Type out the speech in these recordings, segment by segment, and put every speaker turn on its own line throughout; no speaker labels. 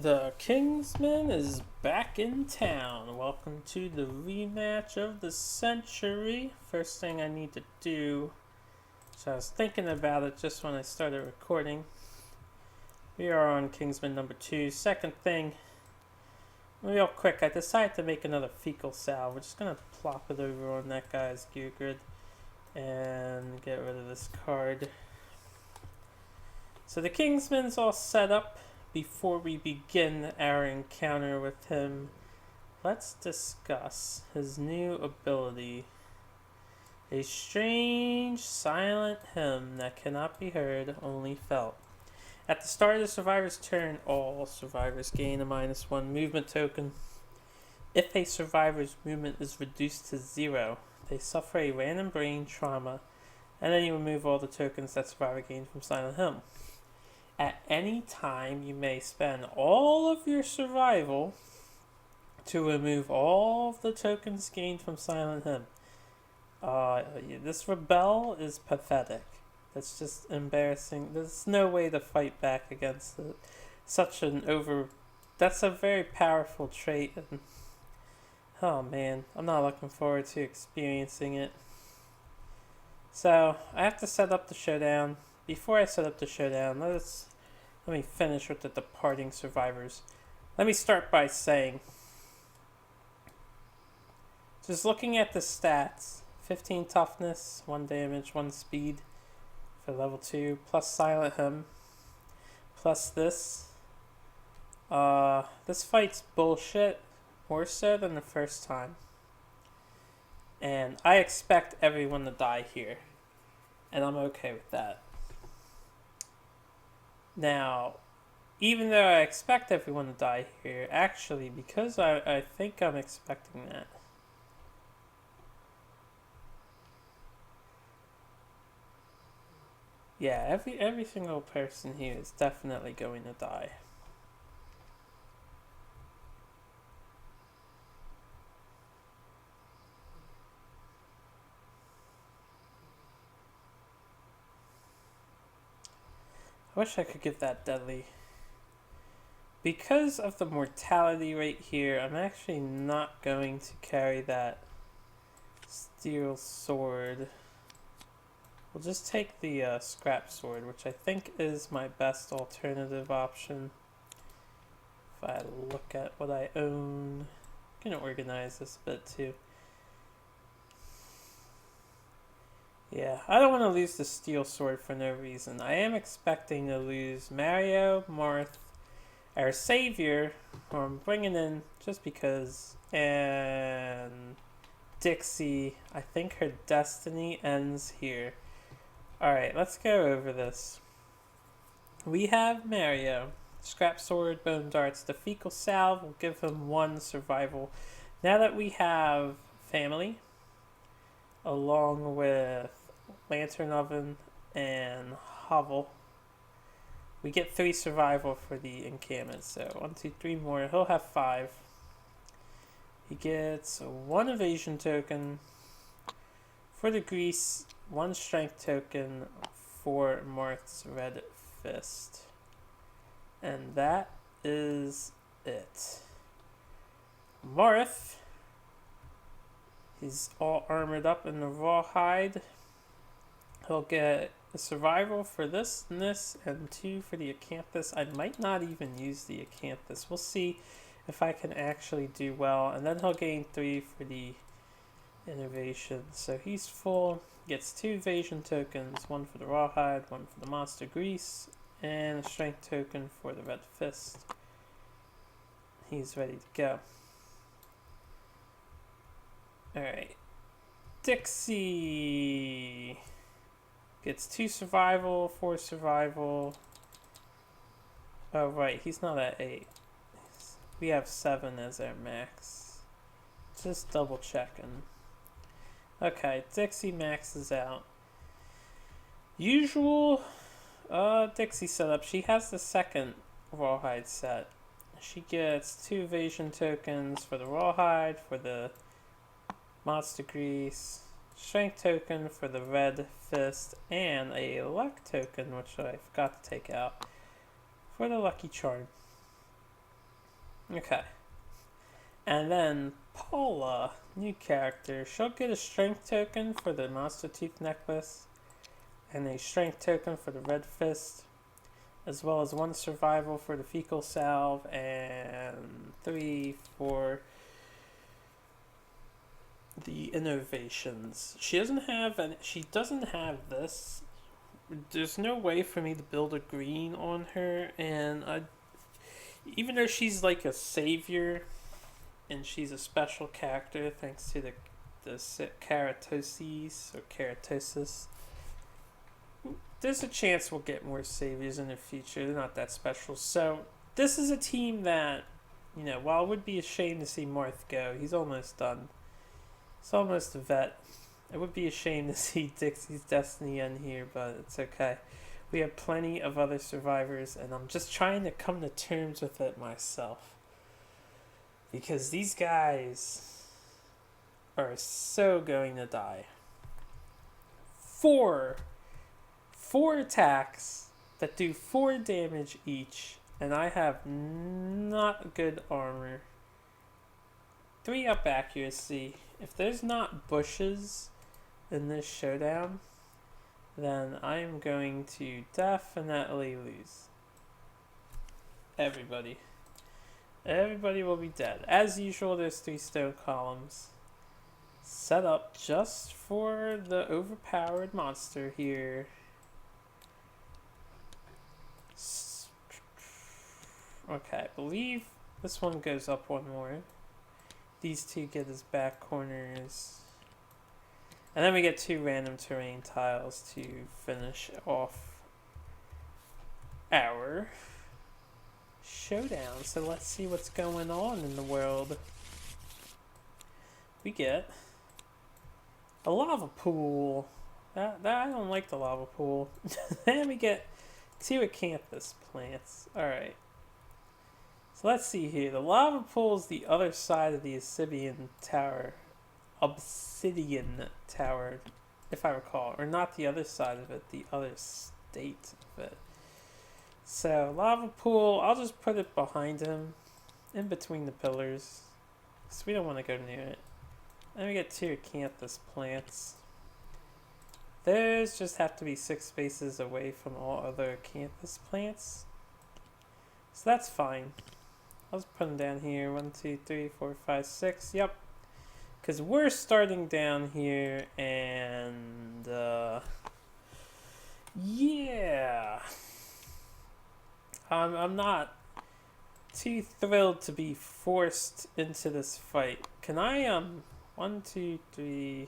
The Kingsman is back in town. Welcome to the rematch of the century. First thing I need to do, so I was thinking about it just when I started recording. We are on Kingsman number 2. Second thing, real quick, I decided to make another fecal salve. We're just going to plop it over on that guy's gear grid and get rid of this card. So the Kingsman's all set up. Before we begin our encounter with him, let's discuss his new ability. A strange, silent hymn that cannot be heard, only felt. At the start of the survivor's turn, all survivors gain a -1 movement token. If a survivor's movement is reduced to 0, they suffer a random brain trauma, and then you remove all the tokens that survivor gained from silent hymn. At any time, you may spend all of your survival to remove all of the tokens gained from Silent Hymn. This rebel is pathetic. That's just embarrassing. There's no way to fight back against it. That's a very powerful trait. And, oh man, I'm not looking forward to experiencing it. So, I have to set up the showdown. Before I set up the showdown, let me finish with the departing survivors. Let me start by saying, just looking at the stats, 15 toughness, 1 damage, 1 speed for level 2, plus Silent Hymn, plus this. This fight's bullshit, more so than the first time. And I expect everyone to die here, and I'm okay with that. Now, even though I expect everyone to die here, actually, because I think I'm expecting that. Yeah, every single person here is definitely going to die. I wish I could give that deadly. Because of the mortality rate here, I'm actually not going to carry that steel sword. We'll just take the scrap sword, which I think is my best alternative option. If I look at what I own, I'm going to organize this a bit too. Yeah, I don't want to lose the steel sword for no reason. I am expecting to lose Mario, Marth, our savior, who I'm bringing in just because, and Dixie. I think her destiny ends here. Alright, let's go over this. We have Mario, scrap sword, bone darts. The fecal salve will give him 1 survival. Now that we have family, along with Lantern Oven and Hovel, we get 3 survival for the encampment. So 1, 2, 3 more. He'll have 5. He gets 1 evasion token for the grease, 1 strength token for Marth's red fist, and that is it. Marth, he's all armored up in the rawhide. He'll get a survival for this and this, and 2 for the acanthus. I might not even use the acanthus. We'll see if I can actually do well. And then he'll gain 3 for the innovation. So he's full. Gets 2 evasion tokens, 1 for the rawhide, 1 for the monster grease, and a strength token for the red fist. He's ready to go. Alright. Dixie gets 2 survival, 4 survival. Oh, right, he's not at 8. We have 7 as our max. Just double checking. Okay, Dixie maxes out. Usual Dixie setup. She has the second rawhide set. She gets 2 evasion tokens for the rawhide, for the monster grease, strength token for the red fist, and a luck token, which I forgot to take out, for the lucky charm. Okay. And then Paula, new character. She'll get a strength token for the Monster Tooth necklace and a strength token for the Red Fist, as well as 1 survival for the fecal salve and 3 for the innovations. She doesn't have this. There's no way for me to build a green on her, and even though she's like a savior and she's a special character thanks to the keratoses or keratosis, there's a chance we'll get more saviors in the future. They're not that special. So this is a team that, while it would be a shame to see Marth go, he's almost done. He's almost a vet. It would be a shame to see Dixie's Destiny end here, but it's okay. We have plenty of other survivors, and I'm just trying to come to terms with it myself. Because these guys are so going to die. Four attacks that do 4 damage each, and I have not good armor. 3 up accuracy. If there's not bushes in this showdown, then I am going to definitely lose. Everybody will be dead. As usual, there's 3 stone columns set up just for the overpowered monster here. Okay, I believe this one goes up 1 more. These 2 get his back corners. And then we get 2 random terrain tiles to finish off our showdown. So let's see what's going on in the world. We get a lava pool. That I don't like the lava pool. Then we get 2 acanthus plants. Alright. So let's see here. The lava pool is the other side of the Obsidian Tower, if I recall. Or not the other side of it, the other state of it. So, lava pool, I'll just put it behind him, in between the pillars, because we don't want to go near it. Then we get 2 acanthus plants. Those just have to be 6 spaces away from all other acanthus plants. So that's fine. I'll just put them down here. 1, 2, 3, 4, 5, 6. Yep. Because we're starting down here, and yeah. I'm not too thrilled to be forced into this fight. Can I 1, 2, 3,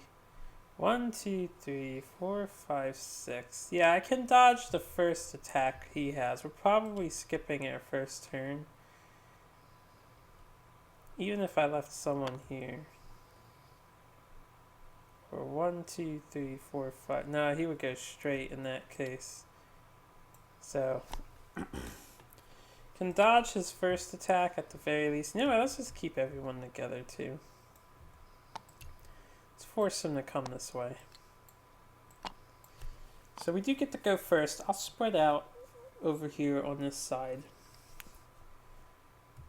1, 2, 3, 4, 5, 6. Yeah, I can dodge the first attack he has. We're probably skipping our first turn. Even if I left someone here. Or 1, 2, 3, 4, 5. No, he would go straight in that case. So, can dodge his first attack at the very least. No, let's just keep everyone together too. Let's force him to come this way. So we do get to go first. I'll spread out over here on this side.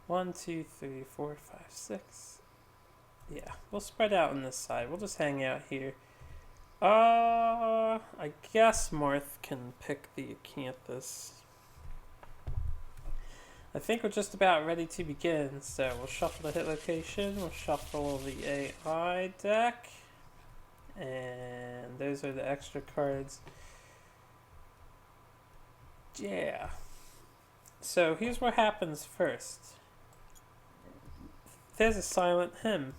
1, 2, 3, 4, 5, 6. Yeah, we'll spread out on this side. We'll just hang out here. I guess Marth can pick the acanthus. I think we're just about ready to begin. So we'll shuffle the hit location. We'll shuffle the AI deck. And those are the extra cards. Yeah. So here's what happens first. There's a silent hymn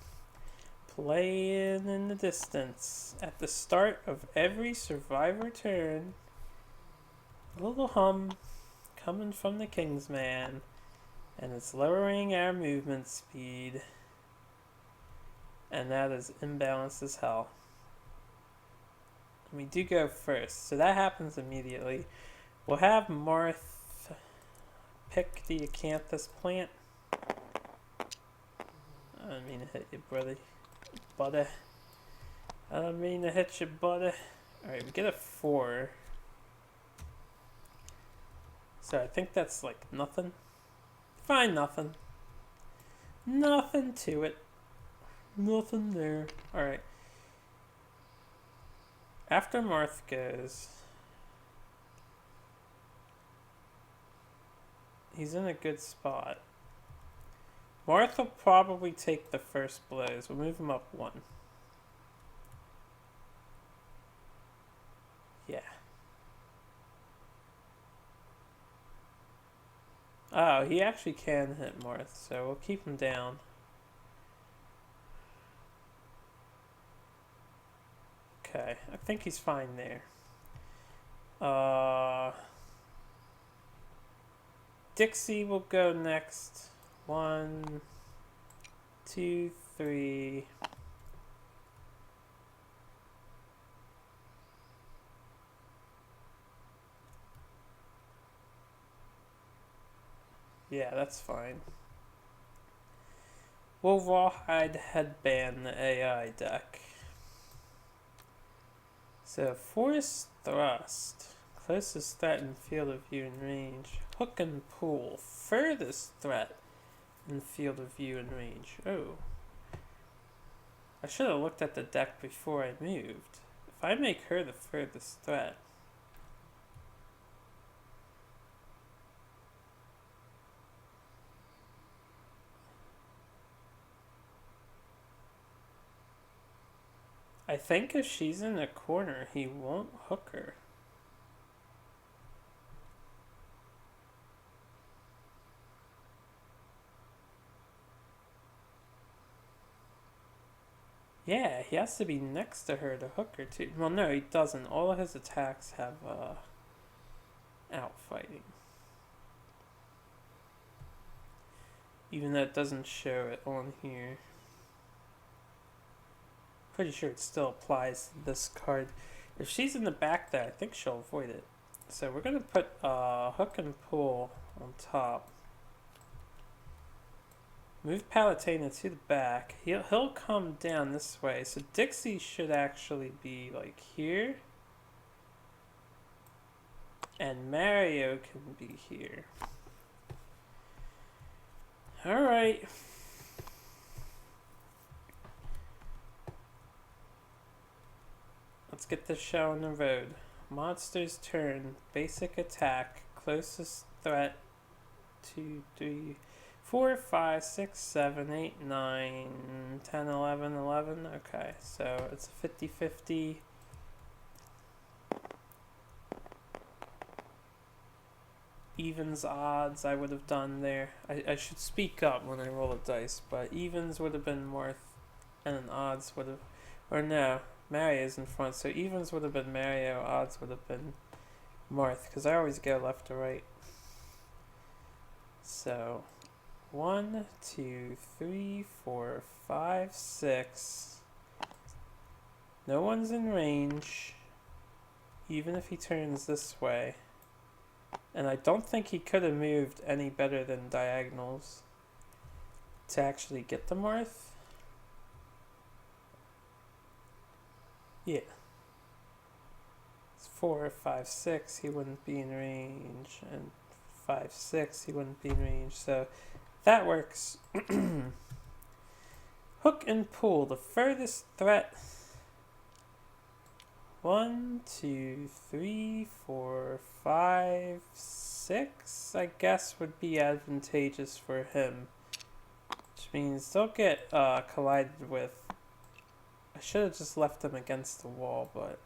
playing in the distance. At the start of every survivor turn, a little hum coming from the Kingsman, and it's lowering our movement speed, and that is imbalanced as hell. And we do go first, so that happens immediately. We'll have Marth pick the acanthus plant. I didn't mean to hit you, buddy. I don't mean to hit you, buddy. Alright, we get a 4. So I think that's like nothing. Fine, nothing. Nothing to it. Nothing there. Alright. After Marth goes, he's in a good spot. Marth will probably take the first blows. We'll move him up one. Yeah. Oh, he actually can hit Marth, so we'll keep him down. Okay, I think he's fine there. Dixie will go next. 1, 2, 3. Yeah, that's fine. We'll Rawhide Headband the AI deck. So, Force Thrust. Closest threat in field of view and range. Hook and Pull. Furthest threat in field of view and range. Oh. I should have looked at the deck before I moved. If I make her the furthest threat. I think if she's in a corner, he won't hook her. Yeah, he has to be next to her to hook her too. Well, no, he doesn't. All of his attacks have outfighting. Even though it doesn't show it on here. Pretty sure it still applies to this card. If she's in the back there, I think she'll avoid it. So we're going to put Hook and Pull on top. Move Palutena to the back. He'll come down this way. So Dixie should actually be like here. And Mario can be here. Alright. Let's get this show on the road. Monster's turn. Basic attack. Closest threat. 2, 3, 4, 5, 6, 7, 8, 9, 10, 11, 11. Okay, so it's a 50-50. Evens odds I would have done there. I should speak up when I roll a dice, but evens would have been Marth, and then odds would have, or no, Mario's in front, so evens would have been Mario, odds would have been Marth, because I always go left to right. So 1, 2, 3, 4, 5, 6. No one's in range, even if he turns this way. And I don't think he could have moved any better than diagonals to actually get the Marth. Yeah. It's 4, 5, 6, he wouldn't be in range. And 5, 6, he wouldn't be in range. So that works. Hook and Pull, the furthest threat. 1, 2, 3, 4, 5, 6, I guess would be advantageous for him. Which means they'll get collided with. I should have just left them against the wall, but...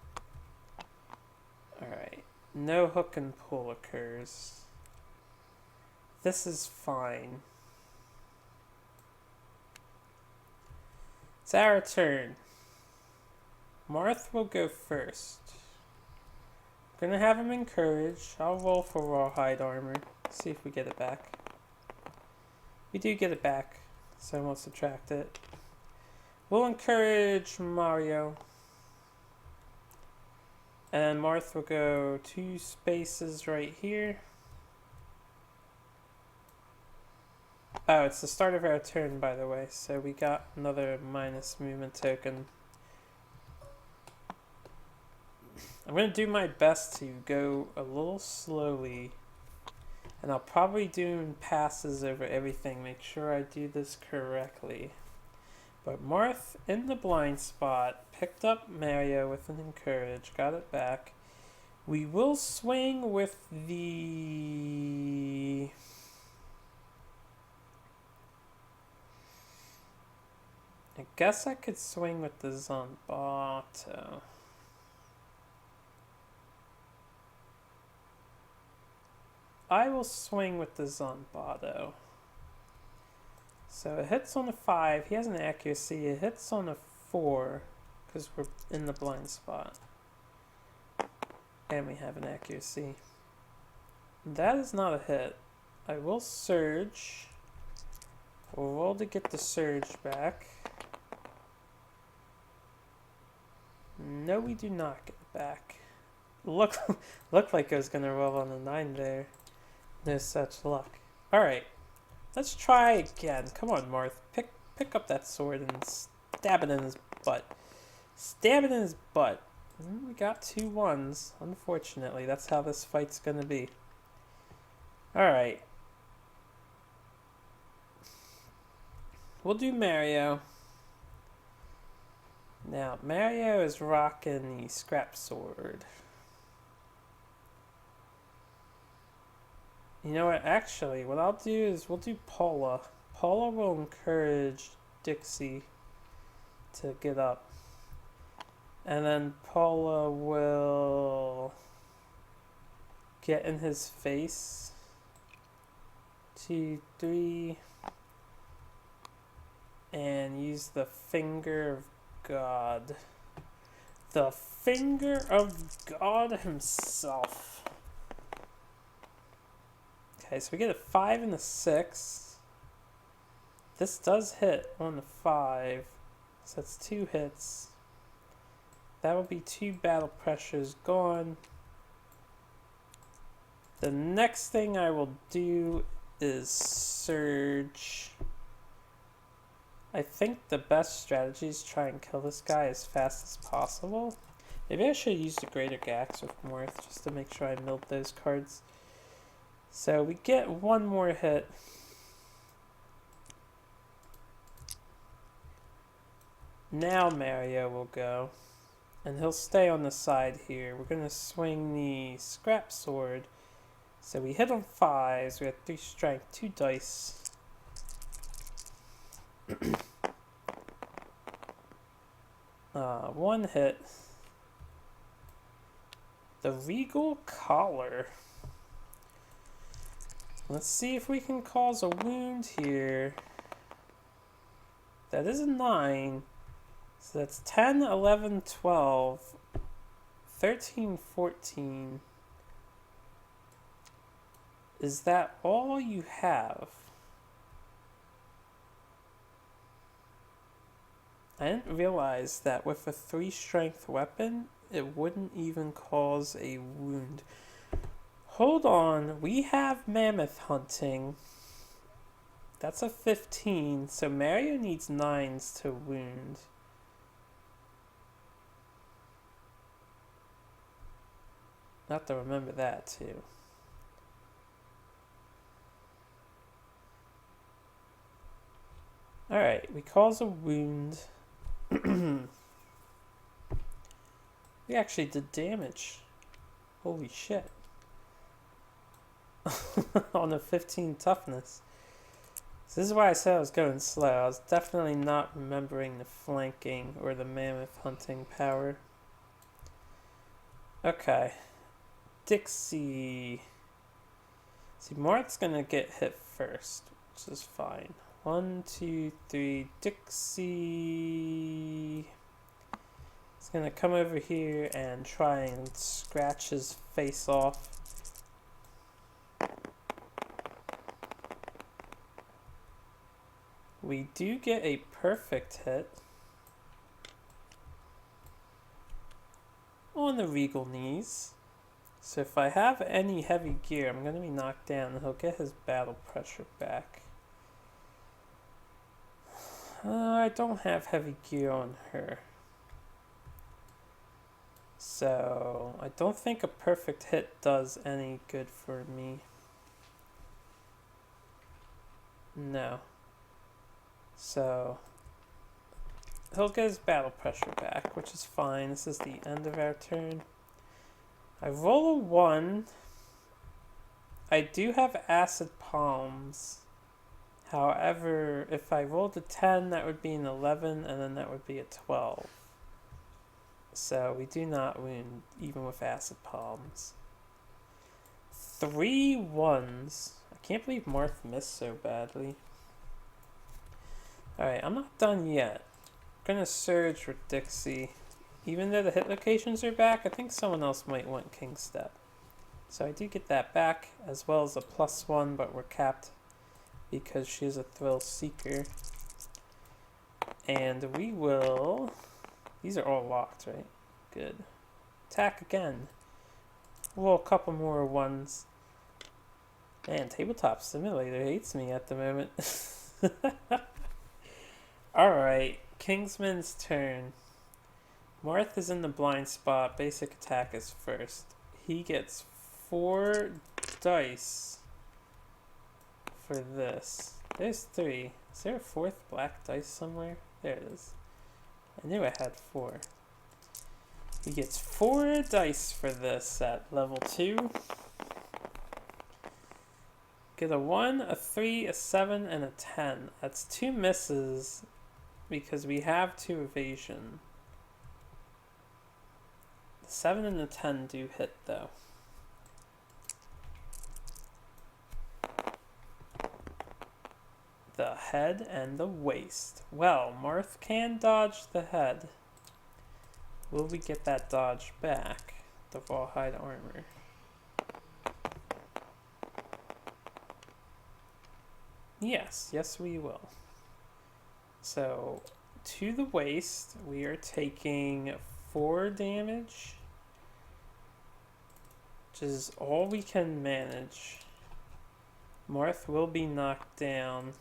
Alright. No hook and pull occurs. This is fine. It's our turn. Marth will go first. I'm gonna have him encourage. I'll roll for Rawhide Armor. See if we get it back. We do get it back, so I won't subtract it. We'll encourage Mario. And Marth will go 2 spaces right here. Oh, it's the start of our turn, by the way, so we got another minus movement token. I'm going to do my best to go a little slowly And I'll probably do passes over everything. Make sure I do this correctly. But Marth in the blind spot picked up Mario with an encourage, got it back. We will swing with the... I guess I could swing with the Zombato. I will swing with the Zombato. So it hits on a 5. He has an accuracy. It hits on a 4 because we're in the blind spot. And we have an accuracy. That is not a hit. I will surge. We'll roll to get the surge back. No, we do not get it back. Looked like I was going to roll on a 9 there. No such luck. Alright. Let's try again. Come on, Marth. Pick up that sword and stab it in his butt. Stab it in his butt. We got 2 1s. Unfortunately, that's how this fight's gonna be. Alright. We'll do Mario. Now, Mario is rocking the scrap sword. You know what, actually, what I'll do is we'll do Paula. Paula will encourage Dixie to get up. And then Paula will get in his face. 2, 3. And use the finger of God. The finger of God himself. Okay, so we get a 5 and a 6. This does hit on the 5. So that's 2 hits. That will be 2 battle pressures gone. The next thing I will do is surge. I think the best strategy is try and kill this guy as fast as possible. Maybe I should use the Greater Gax with Morth just to make sure I milled those cards. So we get 1 more hit. Now Mario will go. And he'll stay on the side here. We're going to swing the scrap sword. So we hit on 5s. We have 3 strength, 2 dice. 1 hit. The Regal Collar. Let's see if we can cause a wound here. That is a 9. So that's 10, 11, 12, 13, 14. Is that all you have? I didn't realize that with a 3 strength weapon, it wouldn't even cause a wound. Hold on, we have mammoth hunting. That's a 15, so Mario needs 9s to wound. I have to remember that too. Alright, we cause a wound. We actually did damage. Holy shit. On a 15 toughness. So this is why I said I was going slow. I was definitely not remembering the flanking or the mammoth hunting power. Okay. Dixie. See, Mart's gonna get hit first, which is fine. 1, 2, 3, Dixie. He's gonna come over here and try and scratch his face off. We do get a perfect hit on the Regal Knees. So if I have any heavy gear, I'm going to be knocked down and he'll get his battle pressure back. I don't have heavy gear on her. So I don't think a perfect hit does any good for me. No. So he'll get his battle pressure back, which is fine. This is the end of our turn. I roll a 1. I do have acid palms. However, if I rolled a 10, that would be an 11, and then that would be a 12. So we do not wound, even with acid palms. 3 1s. I can't believe Marth missed so badly. Alright, I'm not done yet. I'm gonna surge with Dixie. Even though the hit locations are back, I think someone else might want King Step. So I do get that back, as well as a +1, but we're capped because she is a Thrill Seeker. And we will... These are all locked, right? Good. Attack again. Roll a couple more 1s. Man, Tabletop Simulator hates me at the moment. Alright, Kingsman's turn. Marth is in the blind spot. Basic attack is first. He gets 4 dice for this. There's 3. Is there a 4th black dice somewhere? There it is. I knew I had 4. He gets 4 dice for this at level 2. Get a 1, a 3, a 7, and a 10. That's 2 misses because we have 2 evasion. The 7 and the 10 do hit though. The head and the waist. Well, Marth can dodge the head. Will we get that dodge back? The rawhide armor. Yes, yes we will. So, to the waist, we are taking 4 damage, which is all we can manage. Marth will be knocked down.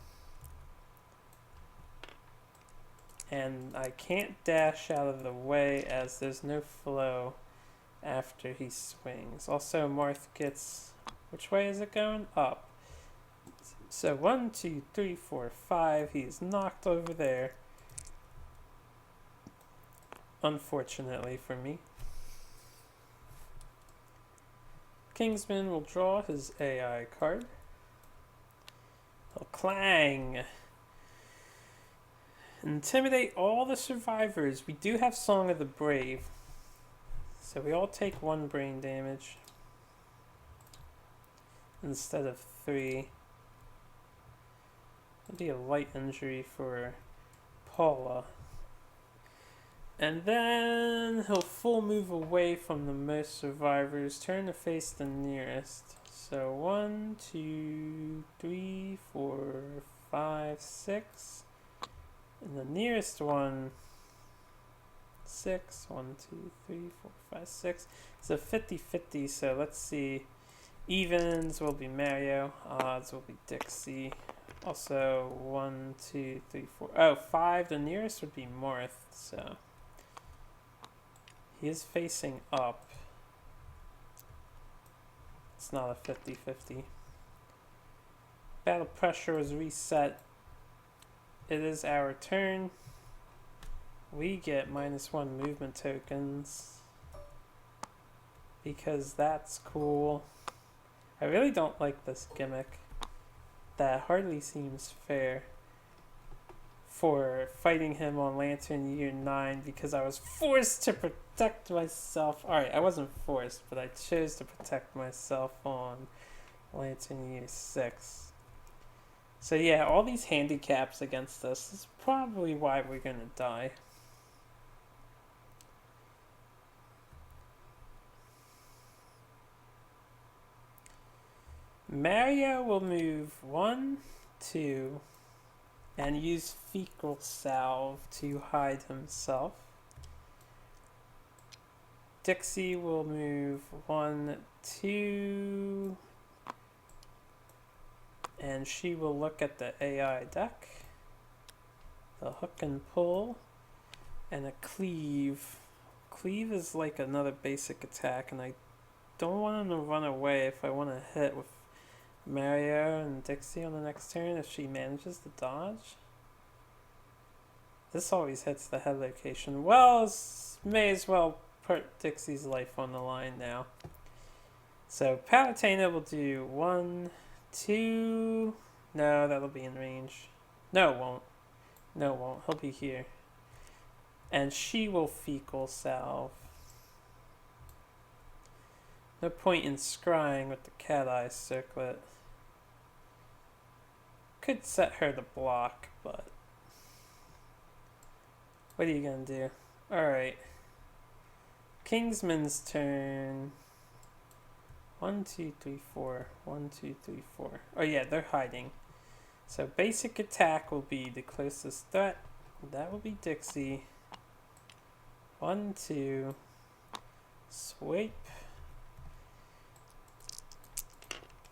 And I can't dash out of the way as there's no flow after he swings. Also, Marth gets... Which way is it going? Up. So 1, 2, 3, 4, 5. He's knocked over there. Unfortunately for me. Kingsman will draw his AI card. He'll clang. Intimidate all the survivors. We do have Song of the Brave. So we all take 1 brain damage. Instead of 3. It'll be a light injury for Paula. And then he'll full move away from the most survivors. Turn to face the nearest. So 1, 2, 3, 4, 5, 6. And the nearest one, 6. 1, 2, 3, 4, 5, 6. It's a 50-50, so let's see. Evens will be Mario. Odds will be Dixie. Also, 1, 2, 3, 4. Oh, 5. The nearest would be Marth, so. He is facing up. It's not a 50-50. Battle pressure is reset. It is our turn. We get -1 movement tokens. Because that's cool. I really don't like this gimmick. That hardly seems fair. For fighting him on Lantern Year 9 because I was forced to protect myself. Alright, I wasn't forced, but I chose to protect myself on Lantern Year 6. So yeah, all these handicaps against us is probably why we're gonna die. Mario will move 1, 2, and use Fecal Salve to hide himself. Dixie will move 1, 2, and she will look at the AI deck. The hook and pull, and a cleave. Cleave is like another basic attack, and I don't want him to run away if I want to hit with Mario and Dixie on the next turn if she manages to dodge. This always hits the head location. Well, may as well put Dixie's life on the line now. So Palutena will do 1, 2. No, that'll be in range. No, it won't. No, it won't. He'll be here. And she will fecal salve. No point in scrying with the cat eye circlet. Could set her to block, but what are you gonna do? Alright. Kingsman's turn. 1, 2, 3, 4. 1, 2, 3, 4. Oh yeah, they're hiding. So basic attack will be the closest threat. That will be Dixie. 1, 2. Swipe.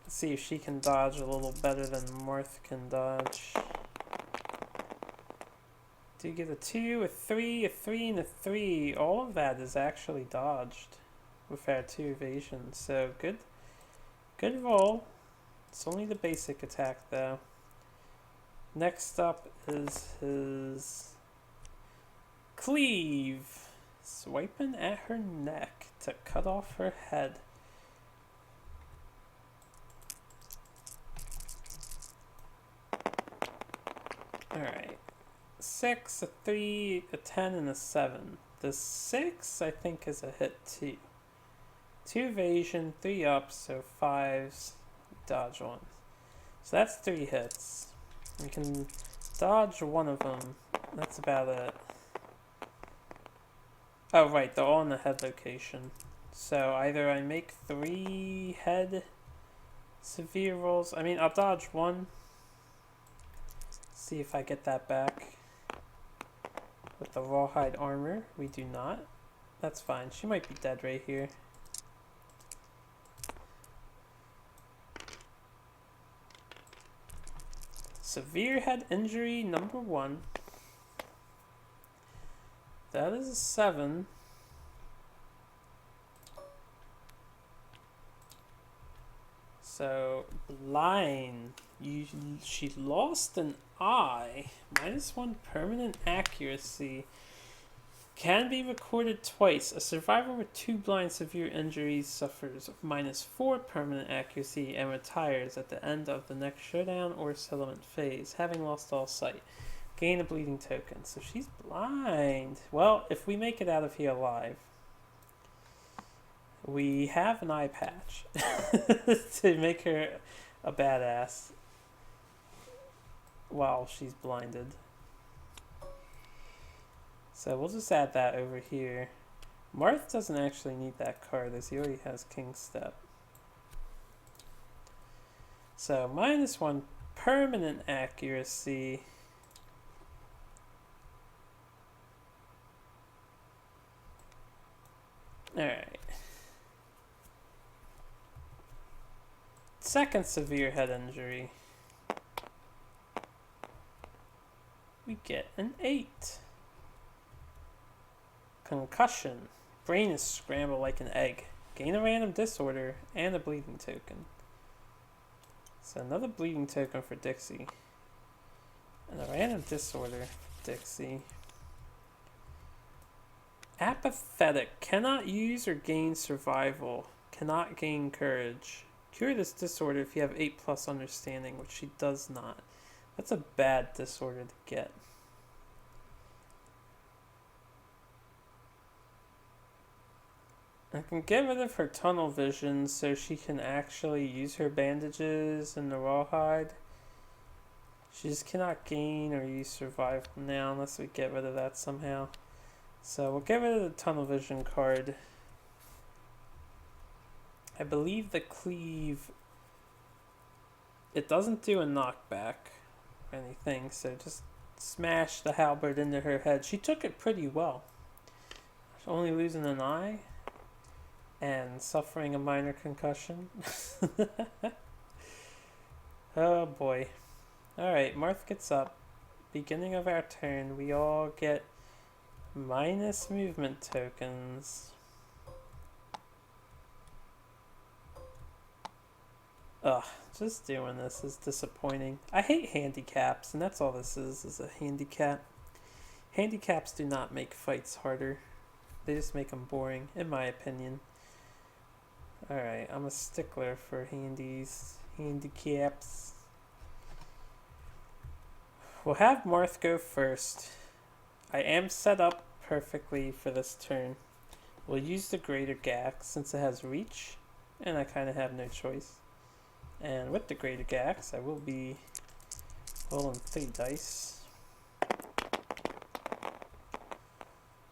Let's see if she can dodge a little better than Marth can dodge. Do you get a 2, a 3, a 3, and a 3? All of that is actually dodged with our 2 evasions. So good roll. It's only the basic attack though. Next up is his cleave. Swiping at her neck to cut off her head. Alright. 6, a 3, a 10, and a 7. The 6, I think, is a hit too. 2 evasion, 3 up, so 5s, dodge 1. So that's 3 hits. We can dodge one of them. That's about it. Oh, right, they're all in the head location. So either I make 3 head severe rolls. I mean, I'll dodge 1. See if I get that back. With the rawhide armor, we do not. That's fine. She might be dead right here. Severe head injury number 1. That is a 7. So blind. She lost an eye. -1 permanent accuracy. Can be recorded twice. A survivor with 2 blind severe injuries suffers -4 permanent accuracy and retires at the end of the next showdown or settlement phase, having lost all sight. Gain a bleeding token. So she's blind. Well, if we make it out of here alive, we have an eye patch to make her a badass while she's blinded. So we'll just add that over here. Marth doesn't actually need that card as he already has King's Step. So -1 permanent accuracy. Alright. Second severe head injury. We get an 8. Concussion. Brain is scrambled like an egg. Gain a random disorder and a bleeding token. So another bleeding token for Dixie. And a random disorder for Dixie. Apathetic. Cannot use or gain survival. Cannot gain courage. Cure this disorder if you have 8+ understanding, which she does not. That's a bad disorder to get. I can get rid of her tunnel vision so she can actually use her bandages and the rawhide. She just cannot gain or use survival now unless we get rid of that somehow. So we'll get rid of the tunnel vision card. I believe the cleave, it doesn't do a knockback or anything, so just smash the halberd into her head. She took it pretty well. She's only losing an eye and suffering a minor concussion. Oh boy. Alright, Marth gets up. Beginning of our turn, we all get minus movement tokens. Ugh, Just doing this is disappointing. I hate handicaps, and that's all this is a handicap. Handicaps do not make fights harder. They just make them boring, in my opinion. Alright, I'm a stickler for handicaps. We'll have Marth go first. I am set up perfectly for this turn. We'll use the Greater Gax since it has reach, and I kind of have no choice. And with the Greater Gax, I will be rolling 3 dice.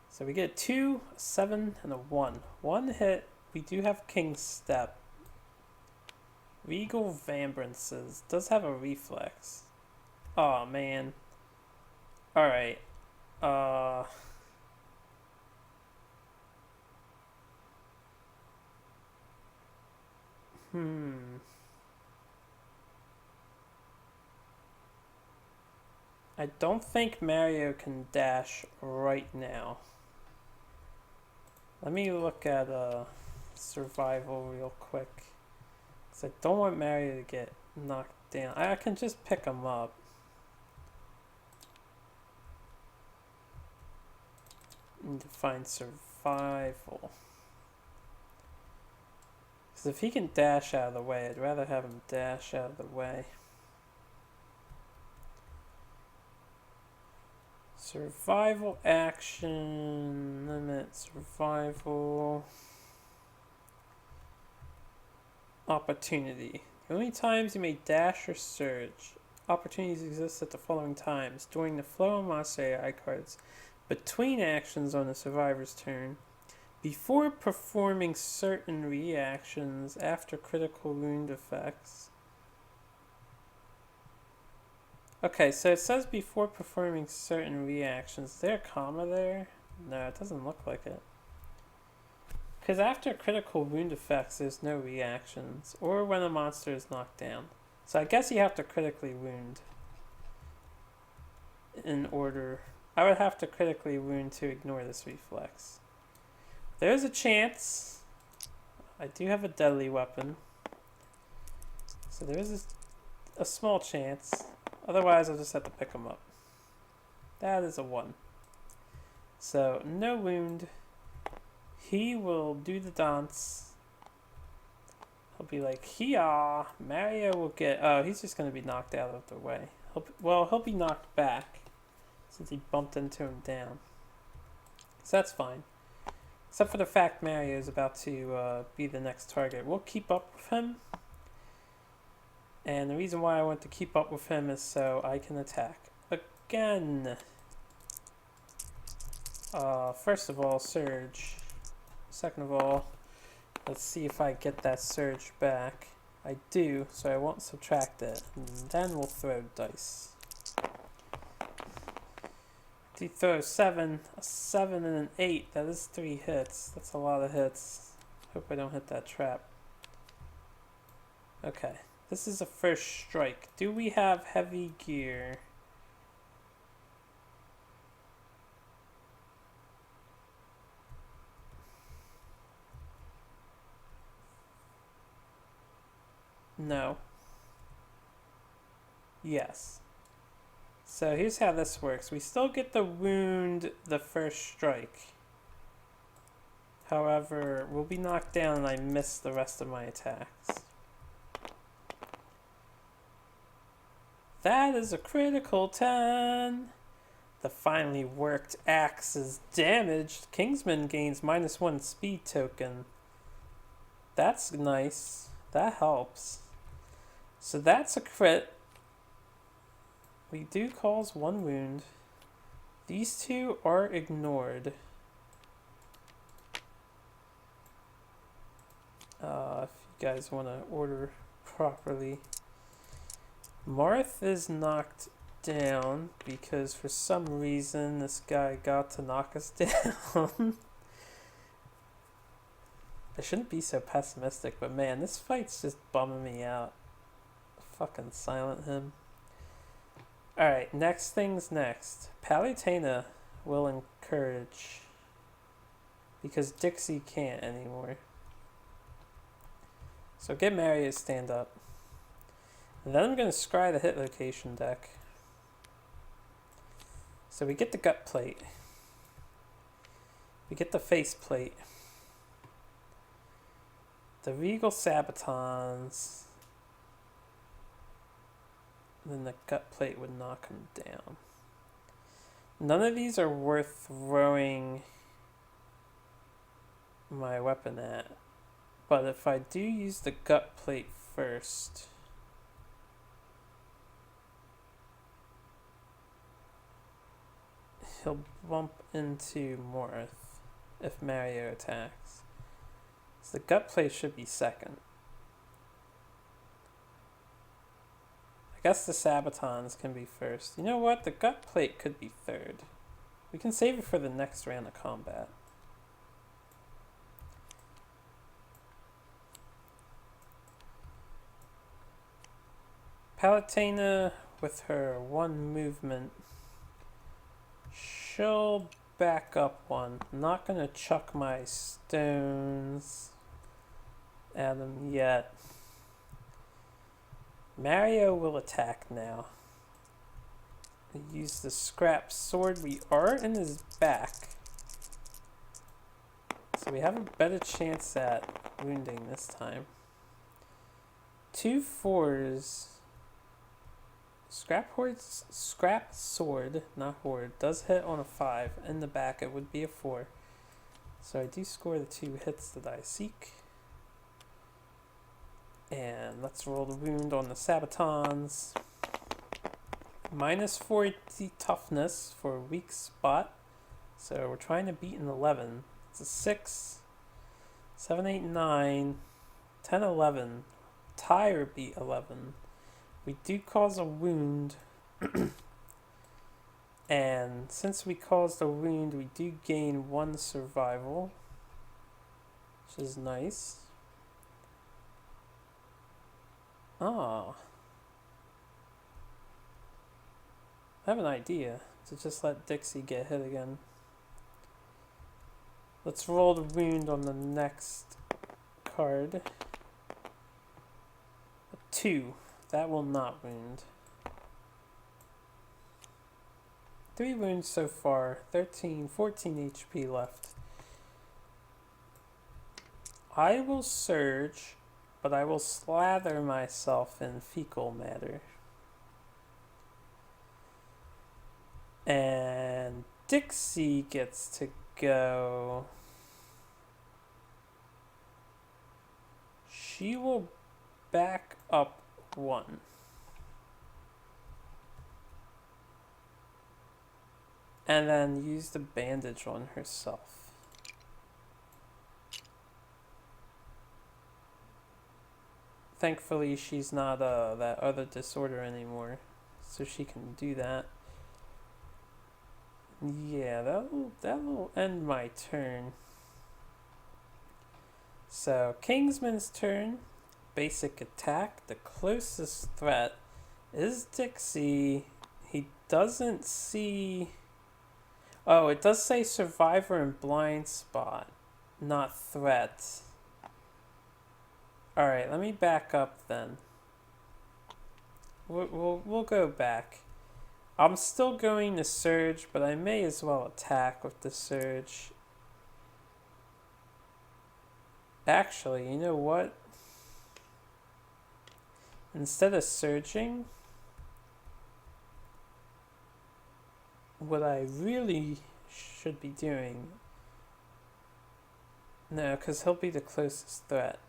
So we get a 2, a 7, and a 1. One hit. We do have King's Step. Regal Vambrances does have a reflex. Oh man. Alright. I don't think Mario can dash right now. Let me look at survival real quick. Because I don't want Mario to get knocked down. I can just pick him up. Need to find survival. Because if he can dash out of the way, I'd rather have him dash out of the way. Survival action, limit survival, opportunity. The only times you may dash or surge. Opportunities exist at the following times: during the flow of monster AI cards, between actions on the survivor's turn, before performing certain reactions, after critical wound effects. Okay, so it says before performing certain reactions. Is there a comma there? No, it doesn't look like it. Because after critical wound effects, there's no reactions. Or when a monster is knocked down. So I guess you have to critically wound. In order. I would have to critically wound to ignore this reflex. There's a chance. I do have a deadly weapon. So there is a small chance. Otherwise, I'll just have to pick him up. That is a 1. So, no wound. He will do the dance. He'll be like, "Hee-ah!" Mario will get... Oh, he's just going to be knocked out of the way. He'll be knocked back. Since he bumped into him down. So that's fine. Except for the fact Mario is about to be the next target. We'll keep up with him. And the reason why I want to keep up with him is so I can attack again. First of all, surge. Second of all, let's see if I get that surge back. I do, so I won't subtract it. And then we'll throw dice. He throws 7, a 7 and an 8. That is 3 hits. That's a lot of hits. Hope I don't hit that trap. Okay. This is a first strike. Do we have heavy gear? No. Yes. So here's how this works. We still get the wound the first strike. However, we'll be knocked down and I miss the rest of my attacks. That is a critical 10. The finely worked axe is damaged. Kingsman gains -1 speed token. That's nice. That helps. So that's a crit. We do cause 1 wound. These 2 are ignored. If you guys want to order properly. Marth is knocked down because for some reason this guy got to knock us down. I shouldn't be so pessimistic, but man, this fight's just bumming me out. Fucking silent him. Alright, next thing's next. Palutena will encourage. Because Dixie can't anymore. So get Mario to stand up. And then I'm going to scry the hit location deck. So we get the gut plate. We get the face plate. The Regal Sabatons. Then the gut plate would knock him down. None of these are worth throwing my weapon at. But if I do use the gut plate first, he'll bump into Morth if Mario attacks. So the gut plate should be second. I guess the Sabatons can be first. You know what? The gut plate could be third. We can save it for the next round of combat. Palutena, with her one movement, she'll back up one. I'm not gonna chuck my stones at him yet. Mario will attack now. Use the scrap sword. We are in his back, so we have a better chance at wounding this time. 2 4s. Scrap sword, not horde, does hit on a 5. In the back, it would be a 4. So I do score the 2 hits that I seek. And let's roll the wound on the Sabatons. -4 toughness for a weak spot. So we're trying to beat an 11. It's a 6, 7, 8, 9, 10, 11. Tie or beat 11. We do cause a wound. And since we caused a wound, we do gain 1 survival, which is nice. Ah. I have an idea to just let Dixie get hit again. Let's roll the wound on the next card. A 2. That will not wound. 3 wounds so far. 13, 14 HP left. I will surge, but I will slather myself in fecal matter. And Dixie gets to go. She will back up 1. And then use the bandage on herself. Thankfully, she's not that other disorder anymore, so she can do that. Yeah, that'll end my turn. So Kingsman's turn. Basic attack. The closest threat is Dixie. He doesn't see. Oh, it does say survivor and blind spot, not threat. All right, let me back up then. We'll go back. I'm still going to surge, but I may as well attack with the surge. Actually, you know what? Instead of surging, what I really should be doing... No, because he'll be the closest threat,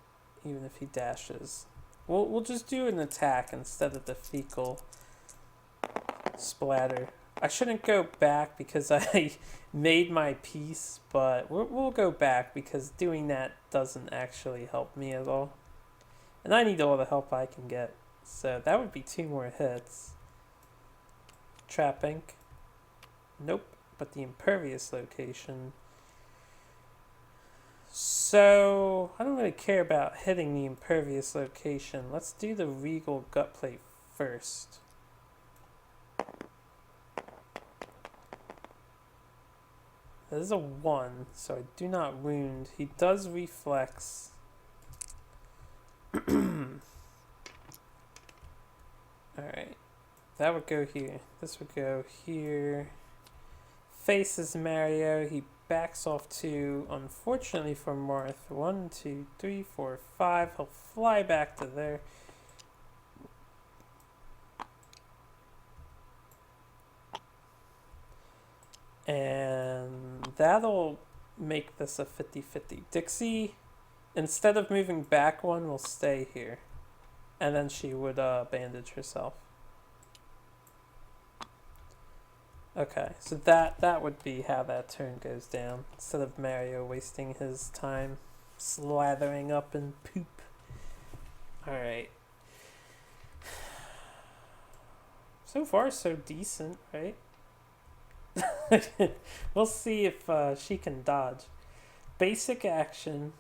even if he dashes. We'll just do an attack instead of the fecal splatter. I shouldn't go back because I made my peace, but we'll go back because doing that doesn't actually help me at all. And I need all the help I can get. So that would be 2 more hits. Trap ink. Nope. But the impervious location. So I don't really care about hitting the impervious location. Let's do the regal gut plate first. This is a 1, so I do not wound. He does reflex. Alright. That would go here. This would go here. Faces Mario. He backs off 2. Unfortunately for Marth. 1, 2, 3, 4, 5. He'll fly back to there. And that'll make this a 50-50. Dixie, instead of moving back 1, will stay here. And then she would bandage herself. Okay, so that would be how that turn goes down. Instead of Mario wasting his time slathering up in poop. Alright. So far, so decent, right? We'll see if she can dodge. Basic action.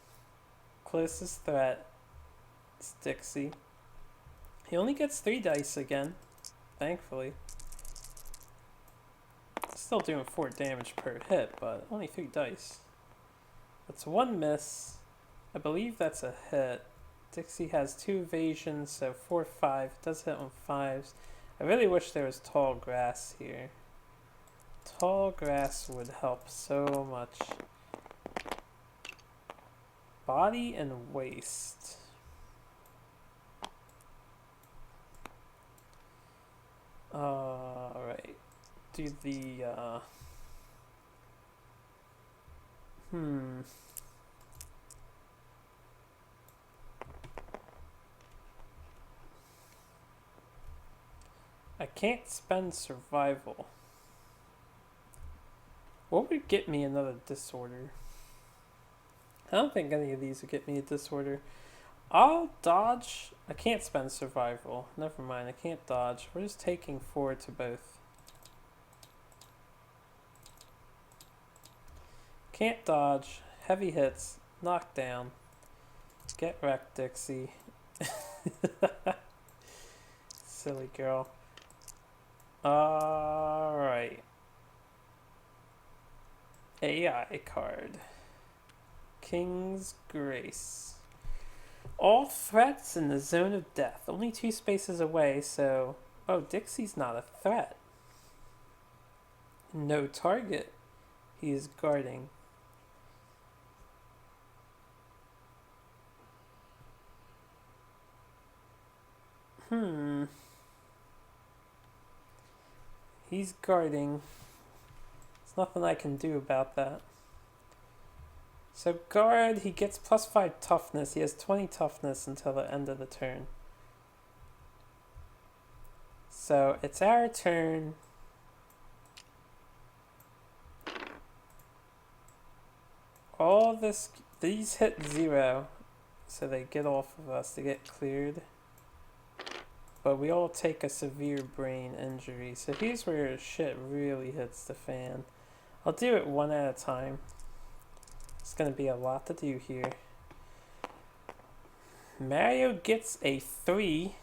Closest threat is Dixie. He only gets 3 dice again, thankfully. Still doing 4 damage per hit, but only 3 dice. That's 1 miss. I believe that's a hit. Dixie has 2 evasions, so 4, 5. Does hit on 5s. I really wish there was tall grass here. Tall grass would help so much. Body and waist. Alright. Do the, I can't spend survival. What would get me another disorder? I don't think any of these would get me a disorder. I'll dodge. I can't spend survival. Never mind, I can't dodge. We're just taking 4 to both. Can't dodge. Heavy hits. Knockdown. Get wrecked, Dixie. Silly girl. Alright. AI card. King's Grace. All threats in the zone of death. Only 2 spaces away, so... Oh, Dixie's not a threat. No target. He is guarding. He's guarding. There's nothing I can do about that. So guard, he gets +5 toughness. He has 20 toughness until the end of the turn. So it's our turn. All this, these hit 0, so they get off of us, they get cleared. But we all take a severe brain injury. So here's where shit really hits the fan. I'll do it 1 at a time. It's going to be a lot to do here. Mario gets a 3.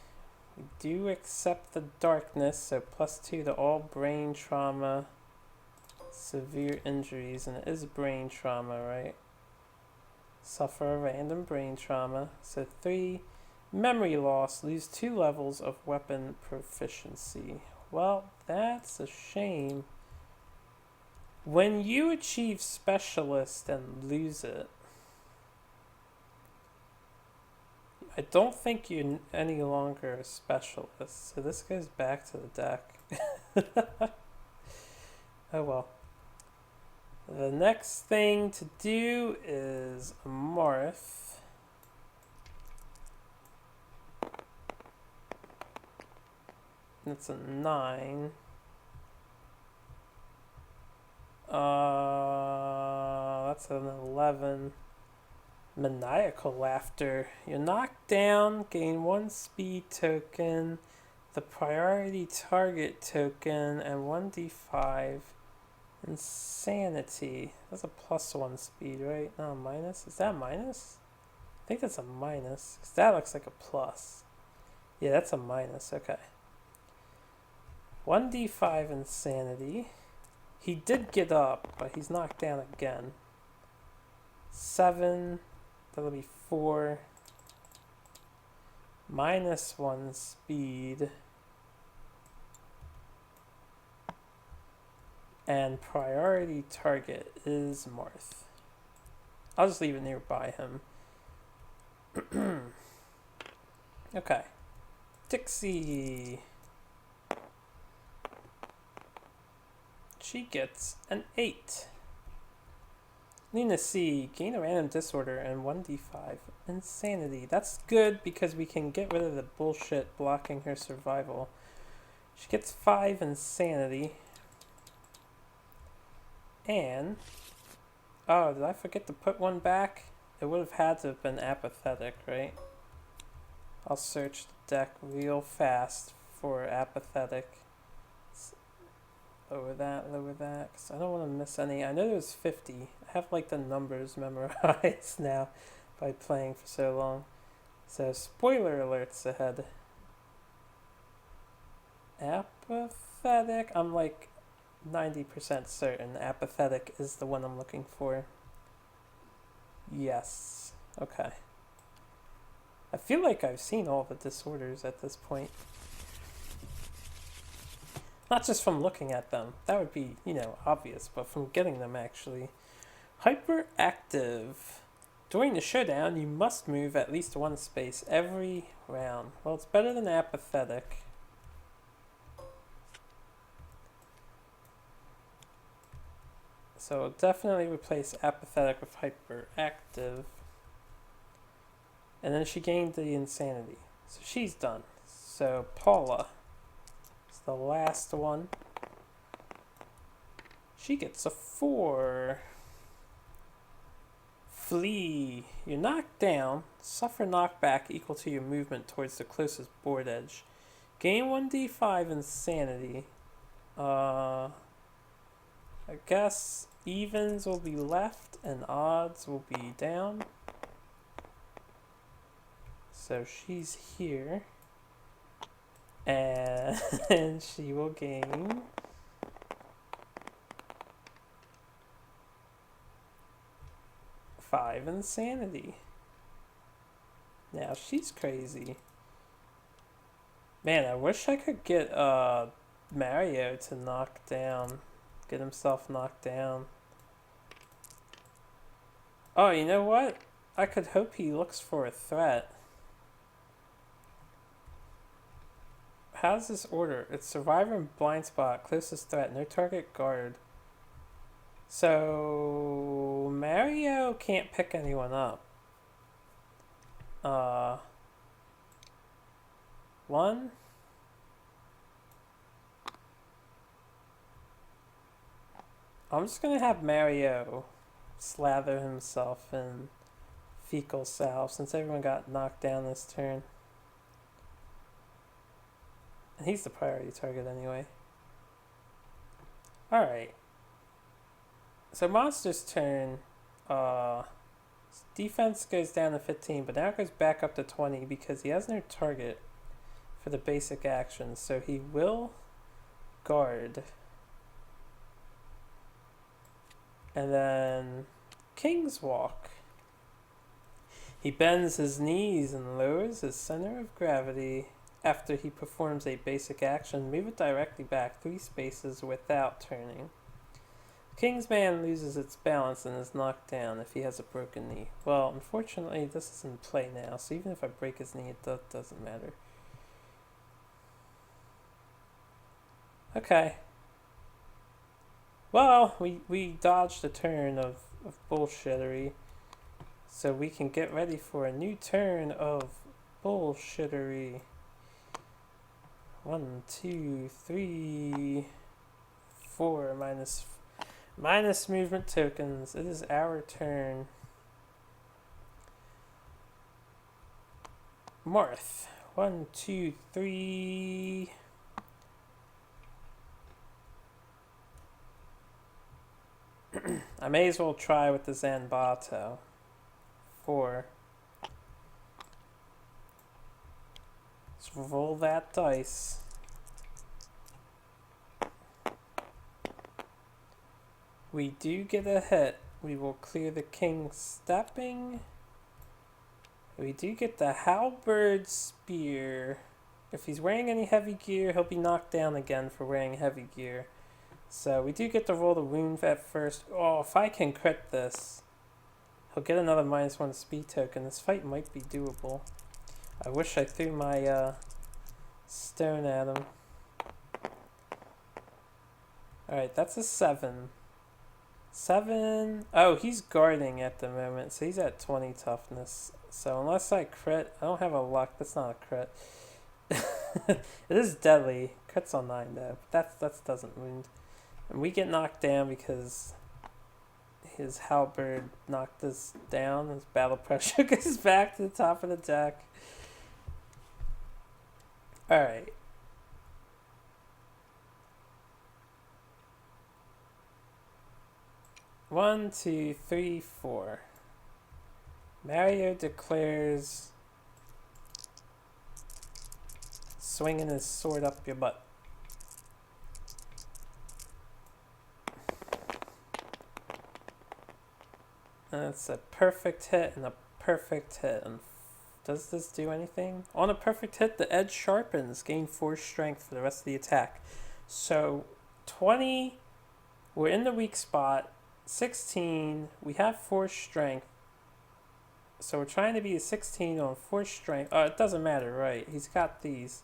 We do accept the darkness, so +2 to all brain trauma, severe injuries, and it is brain trauma, right? Suffer a random brain trauma. So 3. Memory loss, lose 2 levels of weapon proficiency. Well, that's a shame. When you achieve specialist and lose it, I don't think you're any longer a specialist. So this goes back to the deck. Oh well. The next thing to do is a Marth. That's a 9. That's an 11. Maniacal laughter. You're knocked down, gain 1 speed token, the priority target token, and 1d5 insanity. That's a +1 speed, right? No, minus. Is that minus? I think that's a minus. 'Cause that looks like a plus. Yeah, that's a minus. Okay. 1d5 insanity. He did get up, but he's knocked down again. 7. That'll be 4. -1 speed. And priority target is Marth. I'll just leave it nearby him. Okay. Dixie. She gets an 8. Nina C. Gain a random disorder and 1d5. Insanity. That's good because we can get rid of the bullshit blocking her survival. She gets 5 insanity. And... oh, did I forget to put one back? It would have had to have been apathetic, right? I'll search the deck real fast for apathetic. Lower that, because I don't want to miss any. I know there's 50. I have like the numbers memorized now by playing for so long. So spoiler alerts ahead. Apathetic, I'm like 90% certain apathetic is the one I'm looking for. Yes. Okay. I feel like I've seen all the disorders at this point. Not just from looking at them. That would be, obvious, but from getting them actually. Hyperactive. During the showdown, you must move at least one space every round. Well, it's better than apathetic. So definitely replace apathetic with hyperactive. And then she gained the insanity. So she's done. So Paula is the last one. She gets a 4. Flee. You're knocked down. Suffer knockback equal to your movement towards the closest board edge. Gain 1d5 insanity. I guess evens will be left and odds will be down. So she's here. And she will gain 5 insanity. Now she's crazy. Man, I wish I could get Mario to get himself knocked down. Oh, you know what? I could hope he looks for a threat. How's this order? It's survivor and blind spot, closest threat, no target guard. So Mario can't pick anyone up. 1. I'm just gonna have Mario slather himself in fecal salve since everyone got knocked down this turn. And he's the priority target anyway. Alright. So Monster's turn, defense goes down to 15, but now it goes back up to 20 because he has no target for the basic action. So he will guard. And then King's Walk. He bends his knees and lowers his center of gravity. After he performs a basic action, move it directly back 3 spaces without turning. King's Man loses its balance and is knocked down if he has a broken knee. Well, unfortunately, this is in play now, so even if I break his knee, it doesn't matter. Okay. Well, we dodged a turn of bullshittery, so we can get ready for a new turn of bullshittery. 1, 2, 3, 4 minus movement tokens. It is our turn. Marth. 1, 2, 3. I may as well try with the Zanbato. 4. Let's roll that dice. We do get a hit. We will clear the king stepping. We do get the halberd spear. If he's wearing any heavy gear, he'll be knocked down again for wearing heavy gear. So we do get to roll the wound at first. Oh, if I can crit this, he'll get another -1 speed token. This fight might be doable. I wish I threw my stone at him. Alright, that's a 7. 7. Oh, he's guarding at the moment, so he's at 20 toughness. So unless I crit, I don't have a luck. That's not a crit. It is deadly. Crit's on 9 though. But that doesn't wound. And we get knocked down because his halberd knocked us down. His battle pressure goes back to the top of the deck. Alright. One, two, three, four. Mario declares swinging his sword up your butt. That's a perfect hit and a perfect hit. And does this do anything? On a perfect hit, the edge sharpens. Gain 4 strength for the rest of the attack. So 20, we're in the weak spot. 16, we have 4 strength. So we're trying to be a 16 on 4 strength. Oh, it doesn't matter, right? He's got these.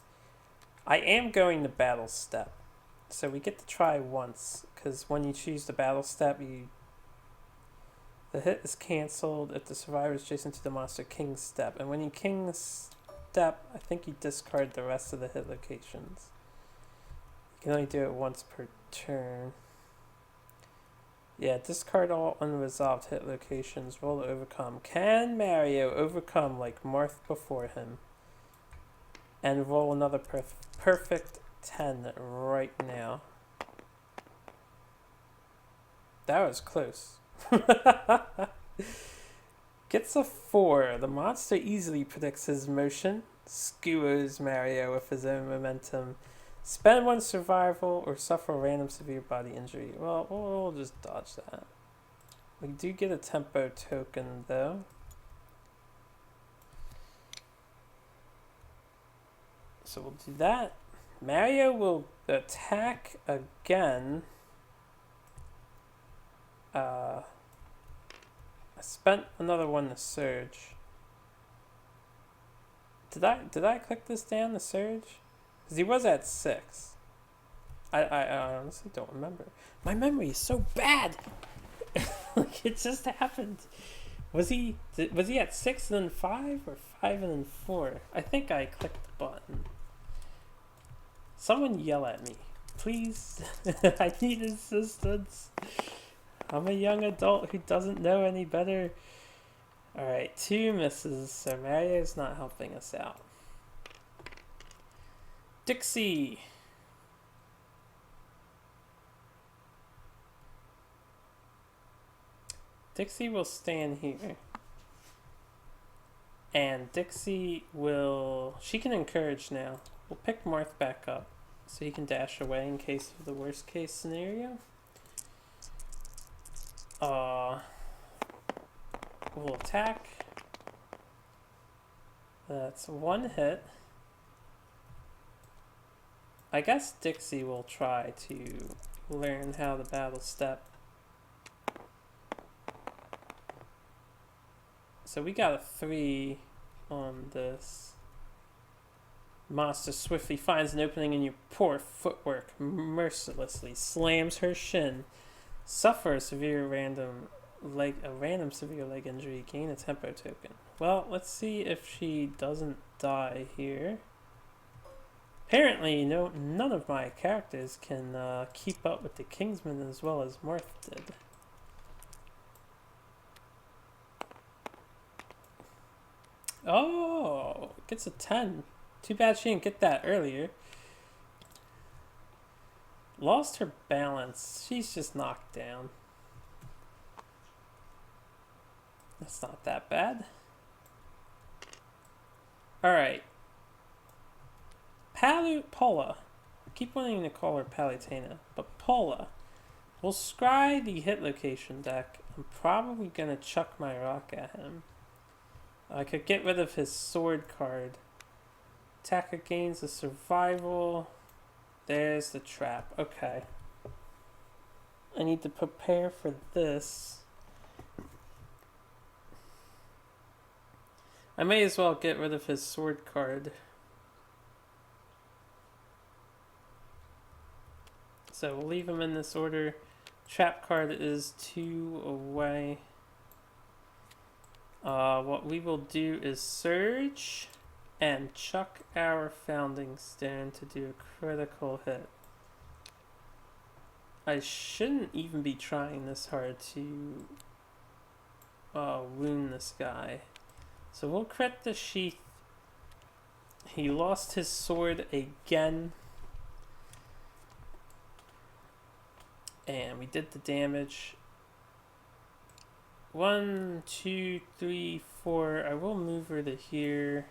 I am going to battle step. So we get to try once. Because when you choose the battle step, the hit is cancelled if the survivor is adjacent to the monster king step. And when you king step, I think you discard the rest of the hit locations. You can only do it once per turn. Yeah, discard all unresolved hit locations. Roll to overcome. Can Mario overcome like Marth before him? And roll another perfect 10 right now. That was close. Gets a 4. The monster easily predicts his motion. Skewers Mario with his own momentum. Spend 1 survival or suffer a random severe body injury. Well, we'll just dodge that. We do get a tempo token though. So we'll do that. Mario will attack again. I spent another 1 to surge. Did I click this down to surge? Because he was at 6. I honestly don't remember. My memory is so bad. Like it just happened. Was he at 6 and then 5 or 5 and then 4? I think I clicked the button. Someone yell at me, please. I need assistance. I'm a young adult who doesn't know any better. Alright, 2 misses, so Mario's not helping us out. Dixie! Dixie will stand here. And Dixie will... She can encourage now. We'll pick Marth back up so he can dash away in case of the worst case scenario. We'll attack. That's 1 hit. I guess Dixie will try to learn how to battle step. So we got a 3 on this. Monster swiftly finds an opening in your poor footwork, mercilessly slams her shin. Suffer a random severe leg injury. Gain a tempo token. Well, let's see if she doesn't die here. Apparently, none of my characters can keep up with the Kingsman as well as Marth did. Oh, gets a 10. Too bad she didn't get that earlier. Lost her balance. She's just knocked down. That's not that bad. Alright. Paula. I keep wanting to call her Palutena, but Paula. We'll scry the hit location deck. I'm probably going to chuck my rock at him. I could get rid of his sword card. Attacker gains a survival. There's the trap. Okay. I need to prepare for this. I may as well get rid of his sword card. So we'll leave him in this order. Trap card is 2 away. What we will do is surge and chuck our founding stone to do a critical hit. I shouldn't even be trying this hard to wound this guy. So we'll crit the sheath. He lost his sword again. And we did the damage. 1, 2, 3, 4. I will move her to here.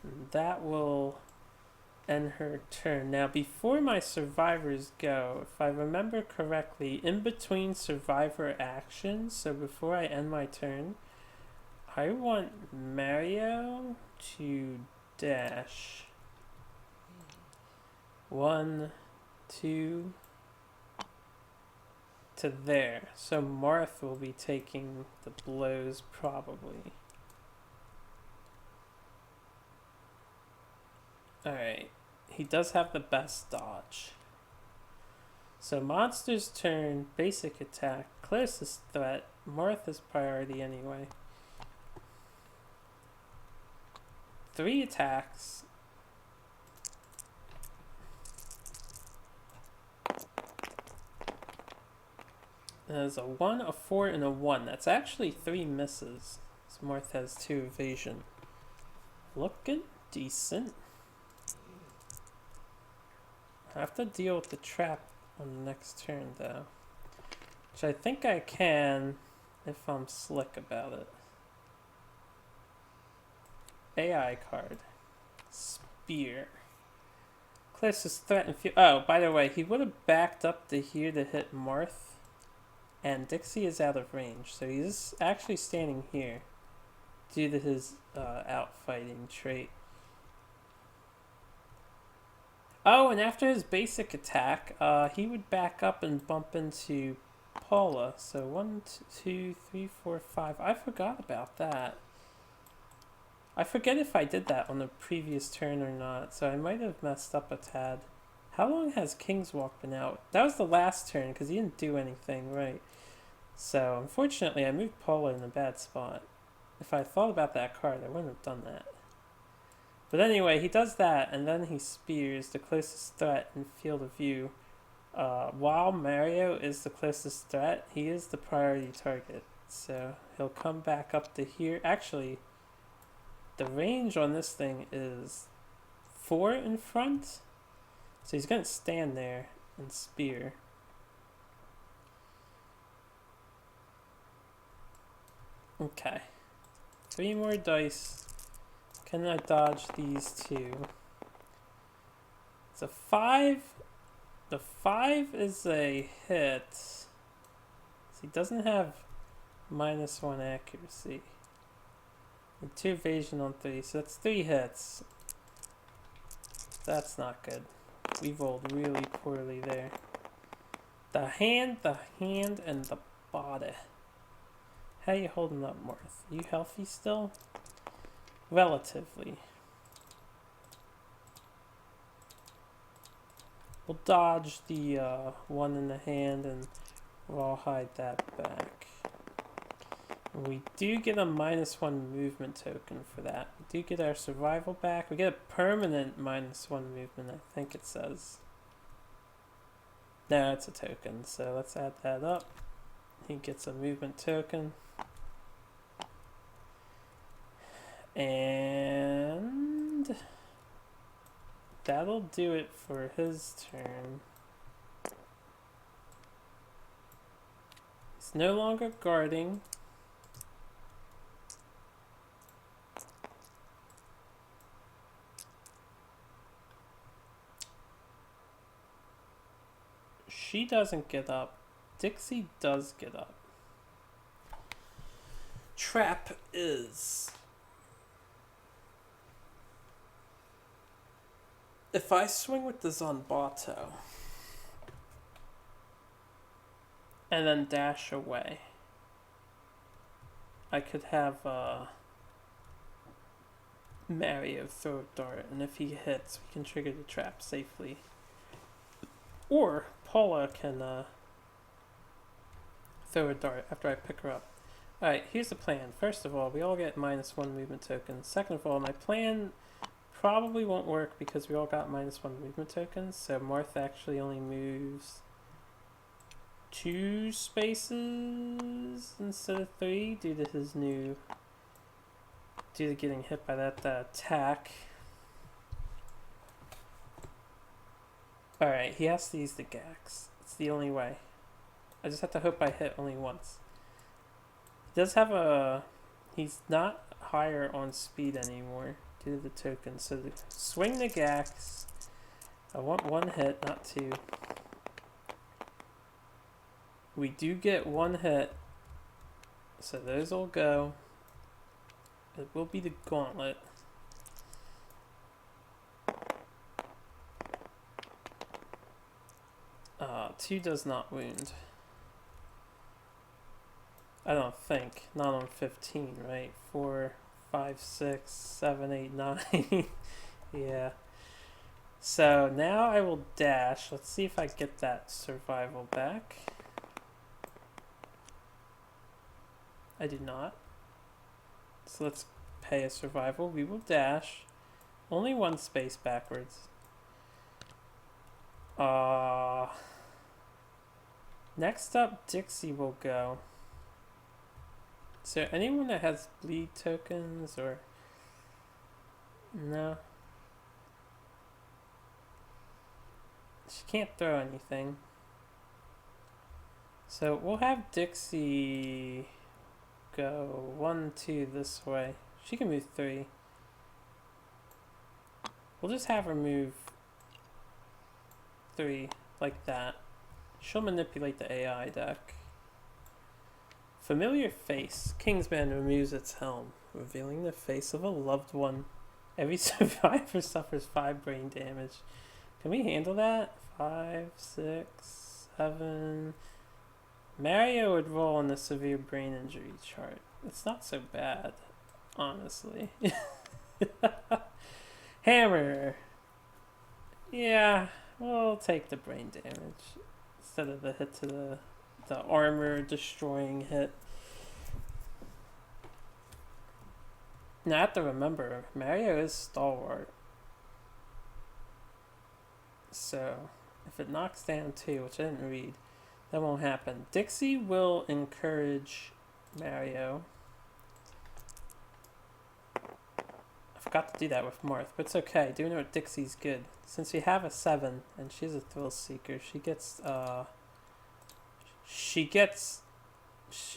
And that will end her turn. Now, before my survivors go, if I remember correctly, in between survivor actions, so before I end my turn, I want Mario to dash. 1, 2, to there. So Marth will be taking the blows probably. Alright. He does have the best dodge. So monster's turn, basic attack, closest threat, Martha's priority anyway. 3 attacks. There's a 1, a 4, and a 1. That's actually 3 misses. So Marth has 2 evasion. Looking decent. I have to deal with the trap on the next turn though. Which I think I can if I'm slick about it. AI card. Spear. Closest threat and fear. Oh, by the way, he would have backed up to here to hit Marth. And Dixie is out of range, so he's actually standing here due to his outfighting trait. Oh, and after his basic attack, he would back up and bump into Paula. So 1, 2, 3, 4, 5. I forgot about that. I forget if I did that on the previous turn or not, so I might have messed up a tad. How long has King's Walk been out? That was the last turn, because he didn't do anything, right? So, unfortunately, I moved Paula in a bad spot. If I thought about that card, I wouldn't have done that. But anyway, he does that, and then he spears the closest threat in field of view. While Mario is the closest threat, he is the priority target. So, he'll come back up to here. Actually, the range on this thing is 4 in front. So he's going to stand there and spear. Okay. 3 more dice. Can I dodge these 2? It's a 5. The 5 is a hit. So he doesn't have -1 accuracy. And 2 evasion on 3. So that's 3 hits. That's not good. We rolled really poorly there. The hand, and the body. How you holding up, Marth? You healthy still? Relatively. We'll dodge the 1 in the hand and we'll hide that back. And we do get a -1 movement token for that. We do get our survival back. We get a permanent -1 movement, I think it says. No, it's a token, so let's add that up. He gets a movement token. And that'll do it for his turn. He's no longer guarding. She doesn't get up. Dixie does get up. Trap is... If I swing with the Zanbato, and then dash away. I could have Mario throw a dart, and if he hits, we can trigger the trap safely. Or Paula can throw a dart after I pick her up. Alright, here's the plan. First of all, we all get -1 movement tokens. Second of all, my plan probably won't work because we all got -1 movement tokens, so Martha actually only moves 2 spaces instead of 3 due to his new... due to getting hit by that attack. Alright, he has to use the Gax. It's the only way. I just have to hope I hit only once. He does have a... he's not higher on speed anymore due to the token. So swing the Gax. I want 1 hit, not 2. We do get 1 hit. So those will go. It will be the gauntlet. 2 does not wound. I don't think. Not on 15, right? 4, 5, 6, 7, 8, 9. Yeah. So now I will dash. Let's see if I get that survival back. I do not. So let's pay a survival. We will dash. Only 1 space backwards. Next up, Dixie will go. Is there anyone that has bleed tokens or... no? She can't throw anything. So we'll have Dixie go 1, 2 this way. She can move 3. We'll just have her move 3 like that. She'll manipulate the AI deck. Familiar face. Kingsman removes its helm, revealing the face of a loved one. Every survivor suffers 5 brain damage. Can we handle that? 5, 6, 7. Mario would roll on the severe brain injury chart. It's not so bad, honestly. Hammer. Yeah, we'll take the brain damage instead of the hit to the armor destroying hit. Now I have to remember, Mario is stalwart. So if it knocks down 2, which I didn't read, that won't happen. Dixie will encourage Mario. I forgot to do that with Marth, but it's okay. Do you know what Dixie's good? Since we have a 7 and she's a thrill seeker, she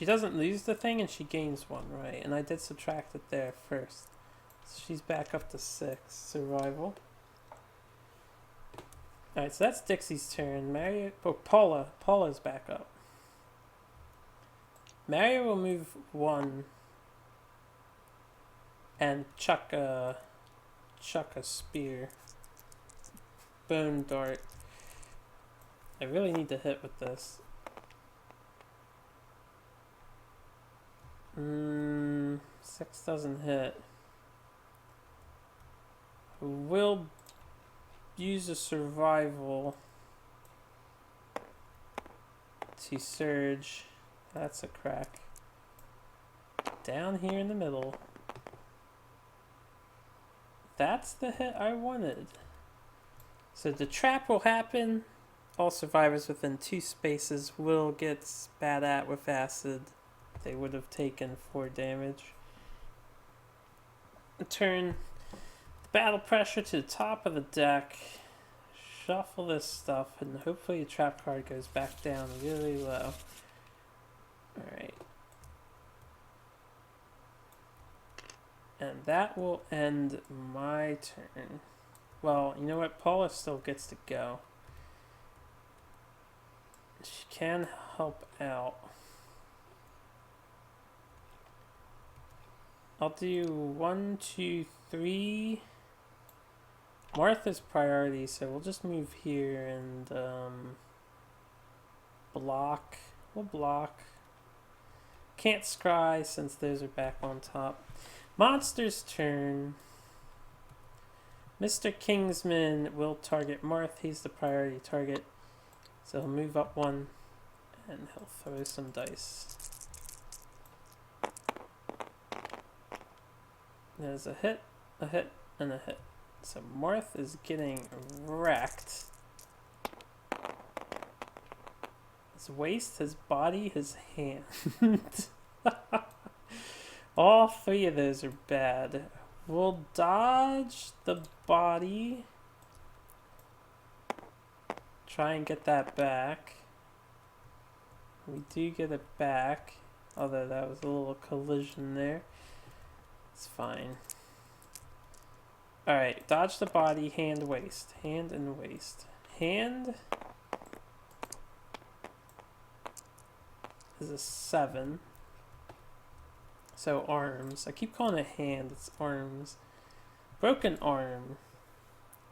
doesn't lose the thing and she gains 1, right? And I did subtract it there first. So she's back up to 6 survival. Alright, so that's Dixie's turn. Paula's back up. Mario will move 1 and chuck a spear. Bone dart. I really need to hit with this. 6 doesn't hit. We'll use a survival to surge. That's a crack. Down here in the middle. That's the hit I wanted. So the trap will happen. All survivors within 2 spaces will get spat at with acid. They would have taken 4 damage. Turn the battle pressure to the top of the deck. Shuffle this stuff and hopefully the trap card goes back down really low. Alright. And that will end my turn. Well, you know what? Paula still gets to go. She can help out. I'll do 1, 2, 3. Martha's priority, so we'll just move here and block We'll block. Can't scry since those are back on top. Monster's turn. Mr. Kingsman will target Marth. He's the priority target. So he'll move up one and he'll throw some dice. There's a hit, and a hit. So Marth is getting wrecked. His waist, his body, his hand. All three of those are bad. We'll dodge the body. Try and get that back. We do get it back. Although that was a little collision there. It's fine. Alright, dodge the body, hand, waist. Hand and waist. Hand is a 7. So arms. I keep calling it hand, it's arms. Broken arm.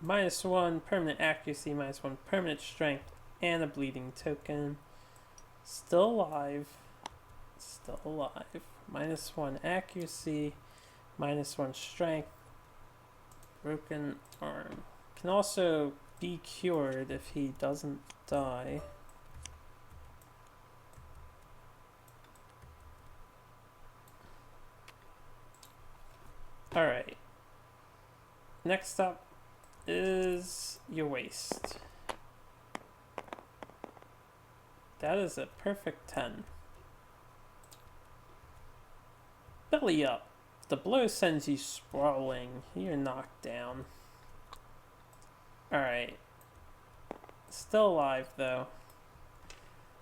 -1 permanent accuracy, -1 permanent strength, and a bleeding token. Still alive. Still alive. -1 accuracy, -1 strength. Broken arm. Can also be cured if he doesn't die. Alright. Next up is your waist. That is a perfect 10. Belly up. The blow sends you sprawling. You're knocked down. Alright. Still alive though.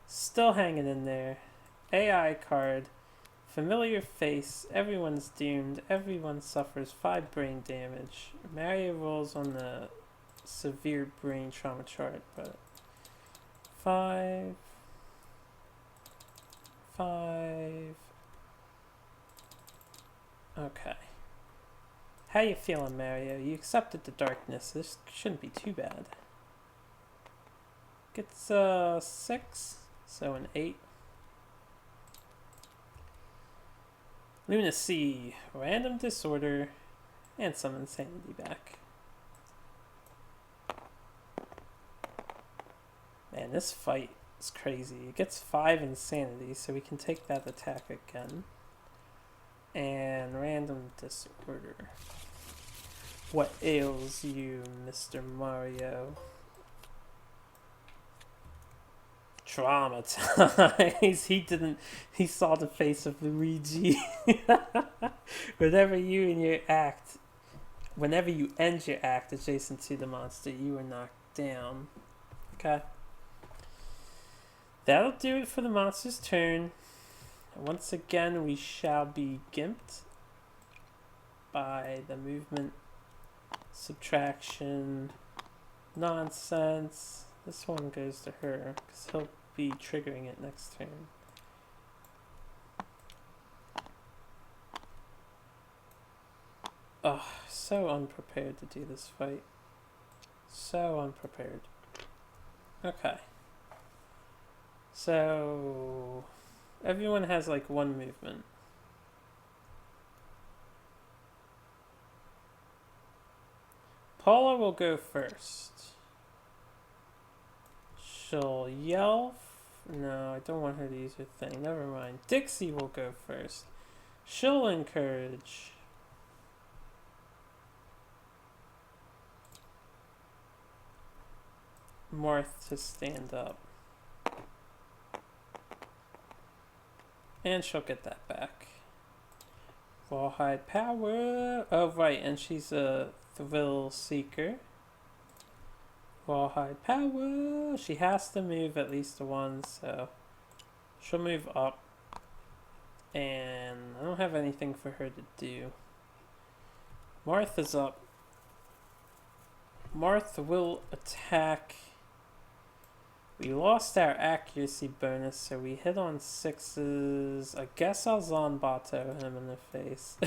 Still hanging in there. AI card. Familiar face. Everyone's doomed. Everyone suffers 5 brain damage. Mario rolls on the severe brain trauma chart, but 5. Okay. How you feeling, Mario? You accepted the darkness. This shouldn't be too bad. Gets 6, so an 8. Lunacy, random disorder, and some insanity back. Man, this fight is crazy. It gets 5 insanity, so we can take that attack again. And random disorder. What ails you, Mr. Mario? Traumatized. He saw the face of Luigi. Whenever you end your act adjacent to the monster, you are knocked down. Okay. That'll do it for the monster's turn. Once again, we shall be gimped by the movement subtraction nonsense. This one goes to her because he'll be triggering it next turn. Oh, so unprepared to do this fight. So unprepared. Okay. So everyone has like 1 movement. Paula will go first. She'll yell. No, I don't want her to use her thing. Never mind. Dixie will go first. She'll encourage. Marth to stand up. And she'll get that back. Rawhide power. Oh, right, and she's a thrill seeker. Rawhide power. She has to move at least 1, so she'll move up. And I don't have anything for her to do. Martha's up. Martha will attack. We lost our accuracy bonus, so we hit on 6s. I guess I'll Zanbato him in the face.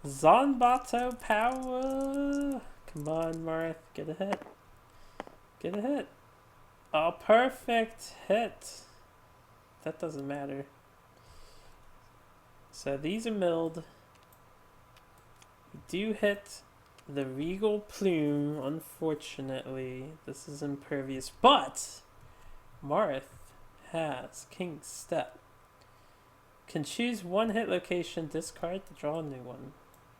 Zanbato power! Come on, Marth, get a hit. Get a hit. A perfect hit. That doesn't matter. So these are milled. We do hit the Regal Plume, unfortunately. This is impervious. But Marth has King's Step. Can choose one hit location, discard to draw a new one.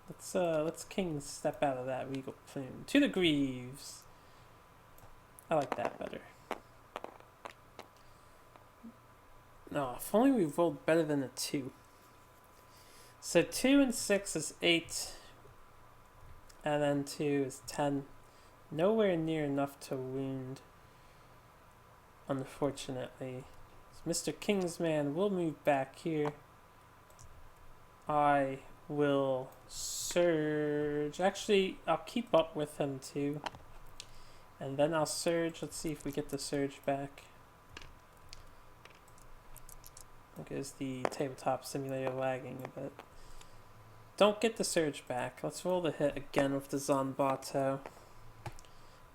Let's King's Step out of that Regal Plume. To the Greaves. I like that better. No, if only we rolled better than a 2. So 2 and 6 is 8. And then 2 is 10. Nowhere near enough to wound, unfortunately. So Mr. Kingsman will move back here. I will surge. Actually, I'll keep up with him too. And then I'll surge. Let's see if we get the surge back. Because the tabletop simulator lagging a bit. Don't get the surge back. Let's roll the hit again with the Zanbato.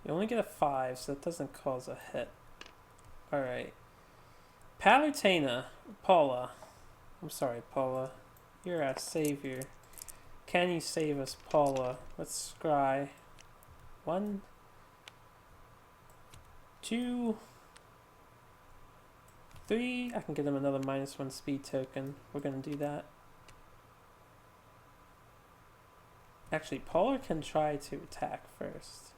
You only get a 5, so that doesn't cause a hit. Alright. Palutena. Paula. I'm sorry, Paula. You're our savior. Can you save us, Paula? Let's scry. 1, 2, 3. I can get him another -1 speed token. We're going to do that. Actually, Paula can try to attack first.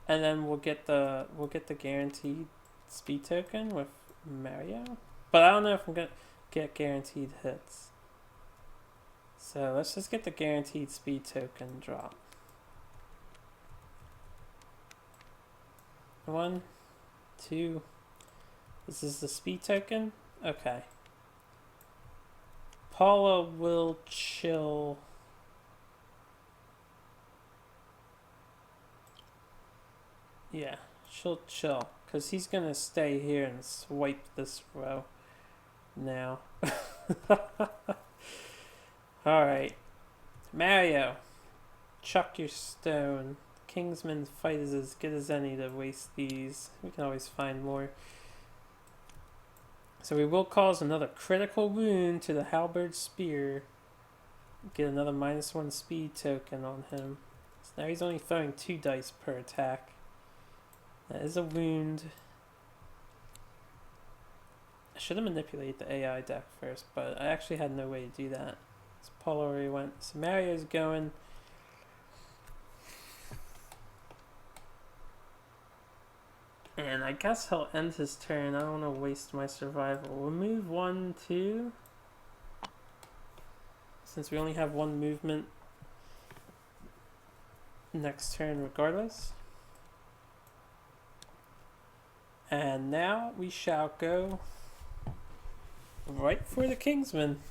And then we'll get the guaranteed speed token with Mario. But I don't know if I'm going to get guaranteed hits. So let's just get the guaranteed speed token drop. 1, 2. This is the speed token? Okay. Paula will chill. Yeah, she'll chill. Because he's going to stay here and swipe this row now. Alright. Mario. Chuck your stone. Kingsman's fight is as good as any to waste these. We can always find more. So we will cause another critical wound to the halberd spear. Get another -1 speed token on him. So now he's only throwing 2 dice per attack. That is a wound. I should have manipulated the AI deck first, but I actually had no way to do that. So Paul already went. So Mario's going. And I guess he'll end his turn. I don't want to waste my survival. We'll move 1, 2. Since we only have 1 movement next turn regardless. And now we shall go right for the Kingsman.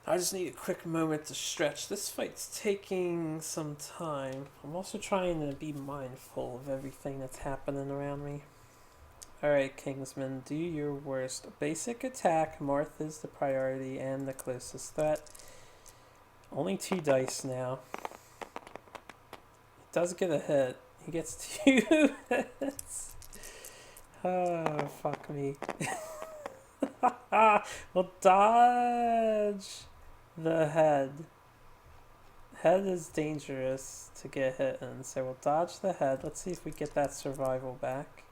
I just need a quick moment to stretch. This fight's taking some time. I'm also trying to be mindful of everything that's happening around me. Alright, Kingsman, do your worst. Basic attack, Marth is the priority and the closest threat. Only 2 dice now. He does get a hit. He gets 2 hits. Oh, fuck me. We'll dodge the head. Head is dangerous to get hit in, so we'll dodge the head. Let's see if we get that survival back.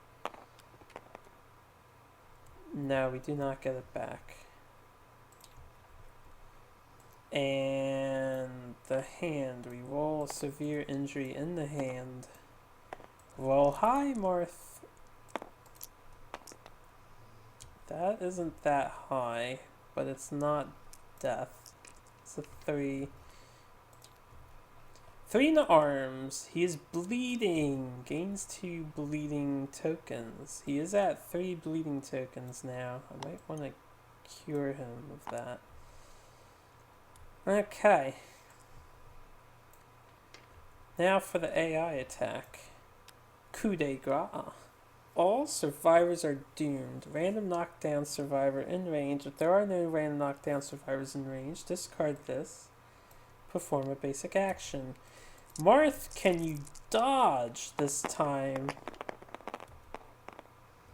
No, we do not get it back. And the hand. We roll a severe injury in the hand. Roll high, Marth. That isn't that high, but it's not death. It's a 3. 3 in the arms. He is bleeding. Gains 2 bleeding tokens. He is at 3 bleeding tokens now. I might want to cure him of that. Okay. Now for the AI attack. Coup de grace. All survivors are doomed. Random knockdown survivor in range. If there are no random knockdown survivors in range, discard this. Perform a basic action. Marth, can you dodge this time?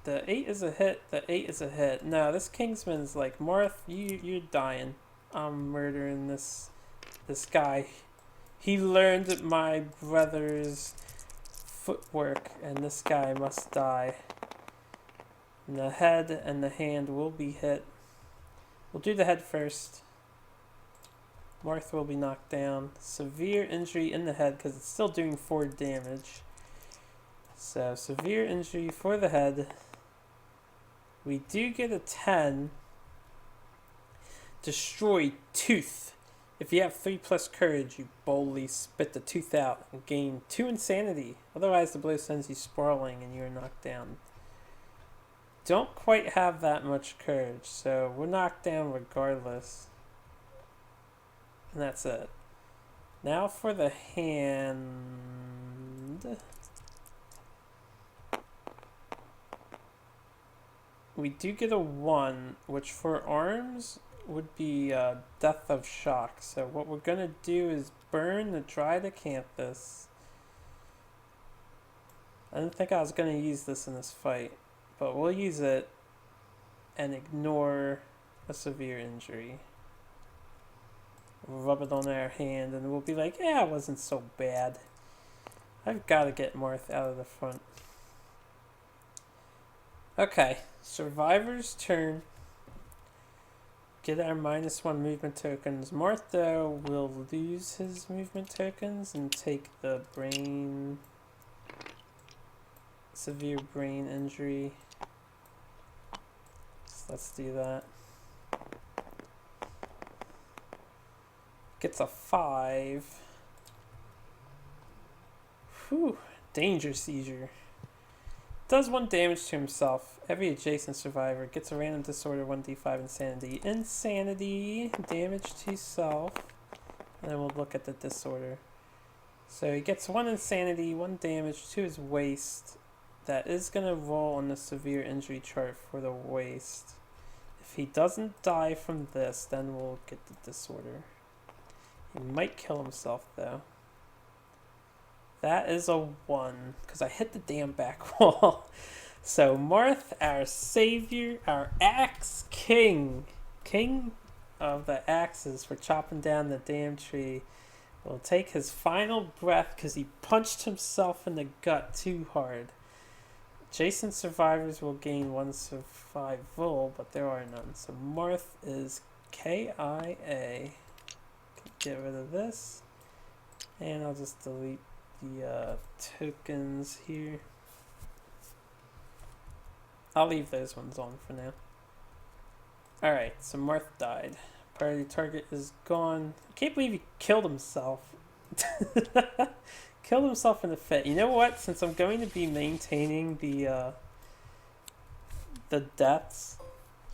The 8 is a hit. The 8 is a hit. No, this Kingsman's like, Marth, you're dying. I'm murdering this guy. He learned my brother's footwork, and this guy must die. And the head and the hand will be hit. We'll do the head first. Marth will be knocked down. Severe injury in the head because it's still doing 4 damage. So, severe injury for the head. We do get a 10. Destroy tooth. If you have 3+ courage, you boldly spit the tooth out and gain 2 insanity. Otherwise, the blow sends you sprawling and you are knocked down. Don't quite have that much courage, so we're knocked down regardless. And that's it. Now for the hand. We do get a 1, which for arms would be death of shock. So what we're going to do is burn the dried acanthus. I didn't think I was going to use this in this fight, but we'll use it and ignore a severe injury. Rub it on our hand and we'll be like, yeah, it wasn't so bad. I've got to get Marth out of the front. Okay, Survivor's turn. Get our -1 movement tokens. Marth, though, will lose his movement tokens and take the brain... severe brain injury. So let's do that. Gets a 5. Whew, danger seizure. Does 1 damage to himself. Every adjacent survivor gets a random disorder 1d5 insanity. Insanity, damage to self. And then we'll look at the disorder. So he gets 1 insanity, 1 damage to his waist. That is going to roll on the severe injury chart for the waist. If he doesn't die from this, then we'll get the disorder. He might kill himself though. That is a 1, because I hit the damn back wall. So Marth, our savior, our axe king, king of the axes for chopping down the damn tree, will take his final breath because he punched himself in the gut too hard. Adjacent survivors will gain 1 survival, but there are none. So Marth is KIA. Get rid of this. And I'll just delete the tokens here. I'll leave those ones on for now. Alright, so Marth died. Priority target is gone. I can't believe he killed himself. Killed himself in the fit. You know what? Since I'm going to be maintaining the deaths,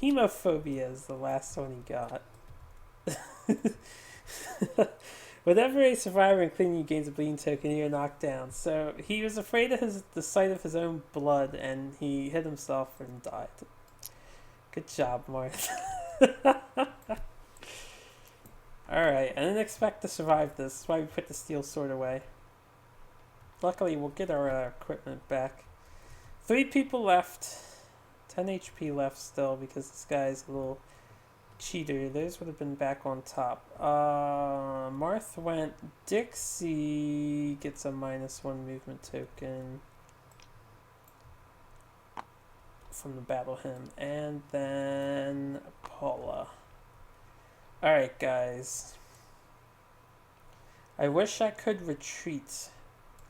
hemophobia is the last one he got. Whenever a survivor including you gains a bleeding token, you're knocked down. So he was afraid of the sight of his own blood, and he hit himself and died. Good job, Marth. Alright, I didn't expect to survive this. That's why we put the steel sword away. Luckily, we'll get our equipment back. 3 people left. 10 HP left still because this guy's a little cheater. Those would have been back on top. Marth went. Dixie gets a -1 movement token from the battle hymn. And then Paula. Alright, guys. I wish I could retreat.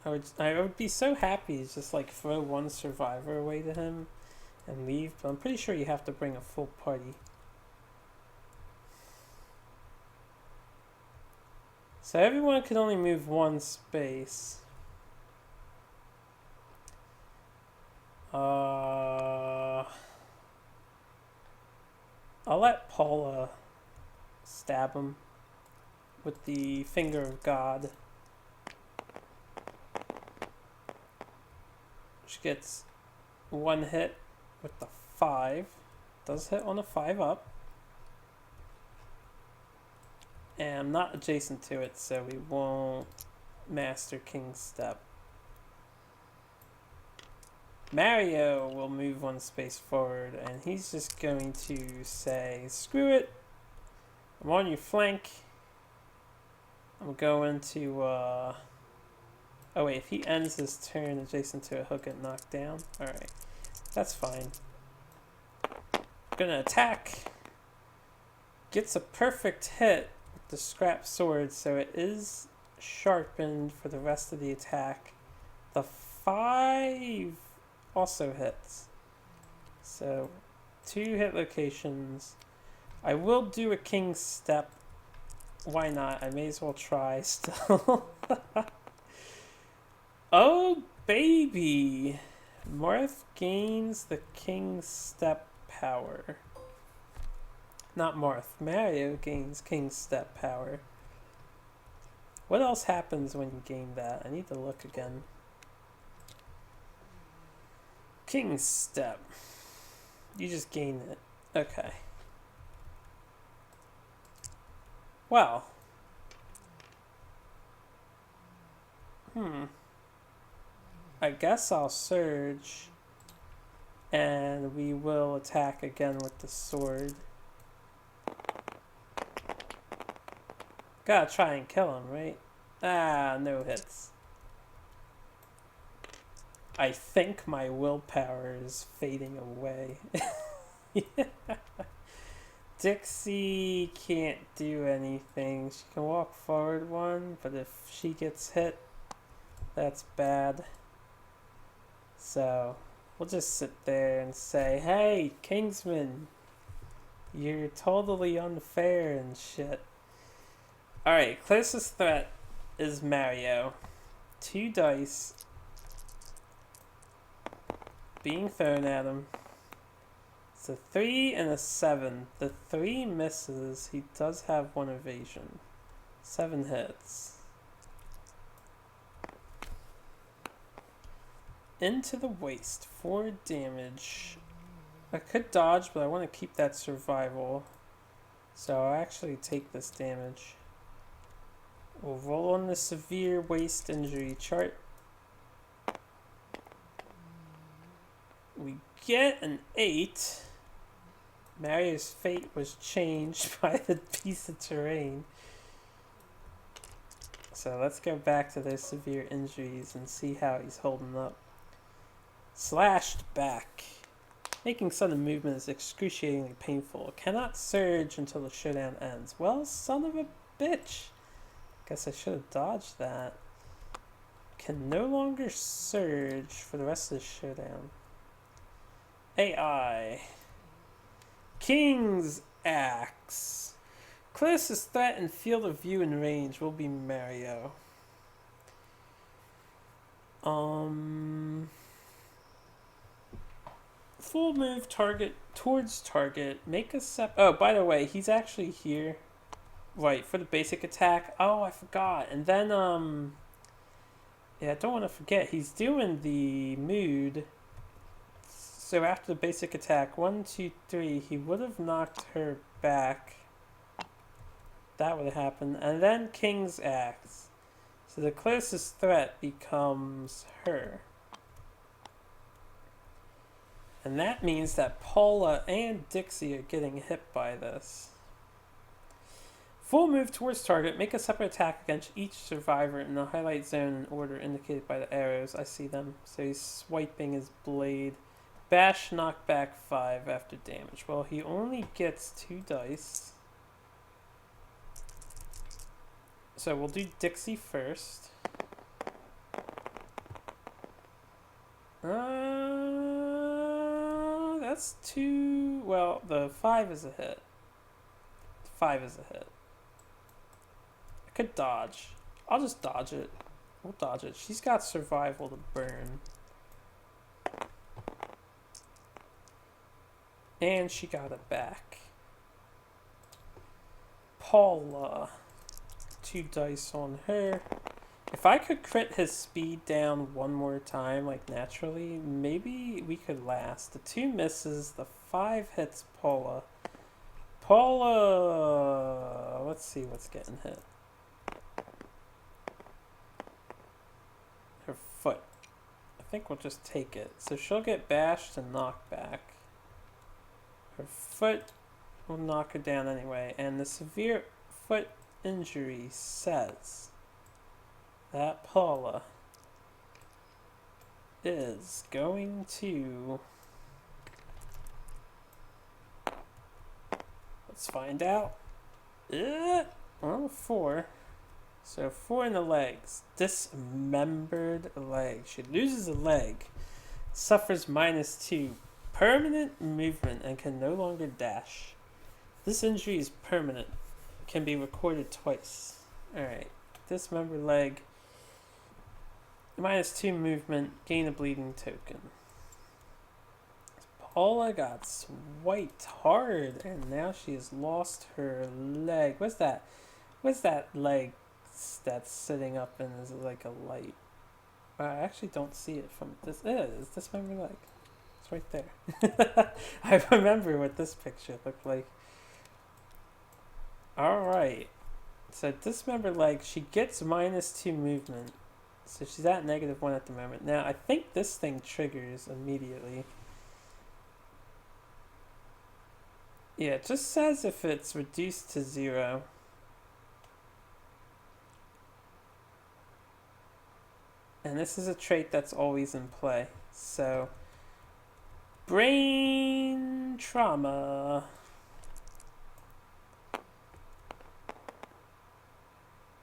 I would be so happy to just like throw 1 survivor away to him and leave, but I'm pretty sure you have to bring a full party. So everyone can only move 1 space. I'll let Paula stab him with the finger of God. She gets 1 hit with the 5. Does hit on a 5 up. And I'm not adjacent to it, so we won't master King Step. Mario will move one space forward, and he's just going to say, screw it, I'm on your flank. I'm going to, oh wait, if he ends his turn adjacent to it, he'll get knocked down. Alright, that's fine. Gonna attack. Gets a perfect hit with the scrap sword, so it is sharpened for the rest of the attack. The 5 also hits. So 2 hit locations. I will do a King Step. Why not? I may as well try still. Oh baby! Marth gains the King Step power. Not Marth. Mario gains King Step power. What else happens when you gain that? I need to look again. King Step. You just gain it. Okay. Well. I guess I'll surge. And we will attack again with the sword. Gotta try and kill him, right? Ah, no hits. I think my willpower is fading away. Yeah. Dixie can't do anything. She can walk forward one, but if she gets hit, that's bad. So, we'll just sit there and say, hey, Kingsman, you're totally unfair and shit. Alright, closest threat is Mario. 2 dice being thrown at him. It's a 3 and a 7. The 3 misses. He does have 1 evasion. 7 hits. Into the waist. 4 damage. I could dodge, but I want to keep that survival. So I'll actually take this damage. We'll roll on the severe waist injury chart. We get an 8. Mario's fate was changed by the piece of terrain. So let's go back to those severe injuries and see how he's holding up. Slashed back. Making sudden movement is excruciatingly painful. Cannot surge until the showdown ends. Well, son of a bitch. Guess I should have dodged that. Can no longer surge for the rest of the showdown. AI. King's Axe. Closest threat in field of view and range will be Mario. Full move target towards target. Make a oh, by the way, he's actually here. Right, for the basic attack. Oh, I forgot. And then, yeah, I don't want to forget. He's doing the mood. So after the basic attack, 1, 2, 3, he would have knocked her back. That would have happened. And then King's Axe. So the closest threat becomes her. And that means that Paula and Dixie are getting hit by this. Full move towards target. Make a separate attack against each survivor in the highlight zone in order indicated by the arrows. I see them. So he's swiping his blade. Bash knockback 5 after damage. Well, he only gets 2 dice. So we'll do Dixie first. That's 2. Well, the 5 is a hit. 5 is a hit. I could dodge. I'll just dodge it. We'll dodge it. She's got survival to burn. And she got it back. Paula. 2 dice on her. If I could crit his speed down one more time, like naturally, maybe we could last. The 2 misses, the 5 hits Paula. Paula, let's see what's getting hit. her foot. I think we'll just take it. So she'll get bashed and knocked back. Her foot will knock her down anyway. And the severe foot injury says that Paula is going to... Let's find out. Well, 4. So 4 in the legs. Dismembered leg. She loses a leg. Suffers -2. Permanent movement and can no longer dash. This injury is permanent. Can be recorded twice. Alright. Dismembered leg. -2 movement. Gain a bleeding token. Paula got swiped hard and now she has lost her leg. What's that? What's that leg that's sitting up and is like a light? I actually don't see it from this. It's dismembered leg. It's right there. I remember what this picture looked like. Alright. So dismembered leg, she gets -2 movement. So she's at -1 at the moment. Now I think this thing triggers immediately. Yeah, it just says if it's reduced to 0. And this is a trait that's always in play. So, brain trauma.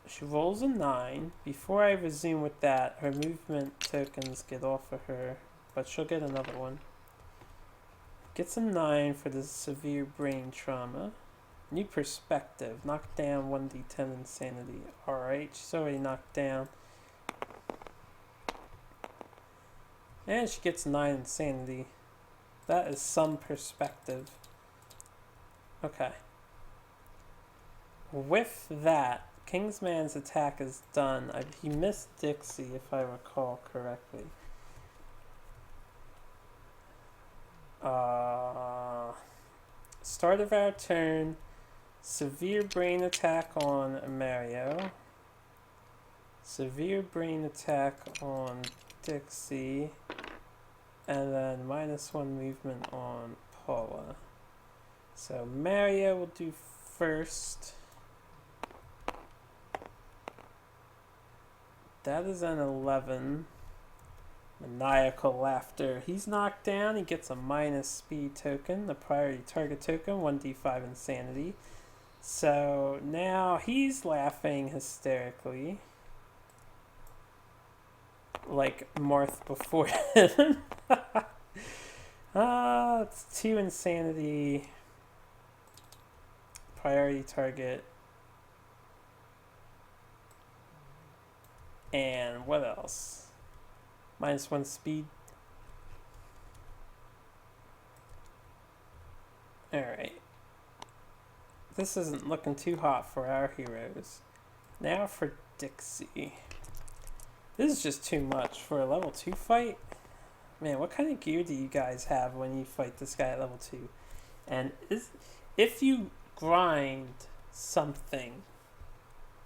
She rolls a 9. Before I resume with that, her movement tokens get off of her, but she'll get another one. Gets a 9 for the severe brain trauma. New perspective. Knocked down 1d10 insanity. Alright, she's already knocked down. And she gets 9 insanity. That is some perspective. Okay. With that, Kingsman's attack is done. He missed Dixie, if I recall correctly. Start of our turn. Severe brain attack on Mario. Severe brain attack on Dixie. And then -1 movement on Paula. So Mario will do first. That is an 11. Maniacal laughter. He's knocked down. He gets a -speed token, the priority target token, 1d5 insanity. So now he's laughing hysterically. Like Marth before him. It's 2 insanity. Priority target. And what else? -1 speed. Alright. This isn't looking too hot for our heroes. Now for Dixie. This is just too much for a level 2 fight. Man, what kind of gear do you guys have when you fight this guy at level 2? And if you grind something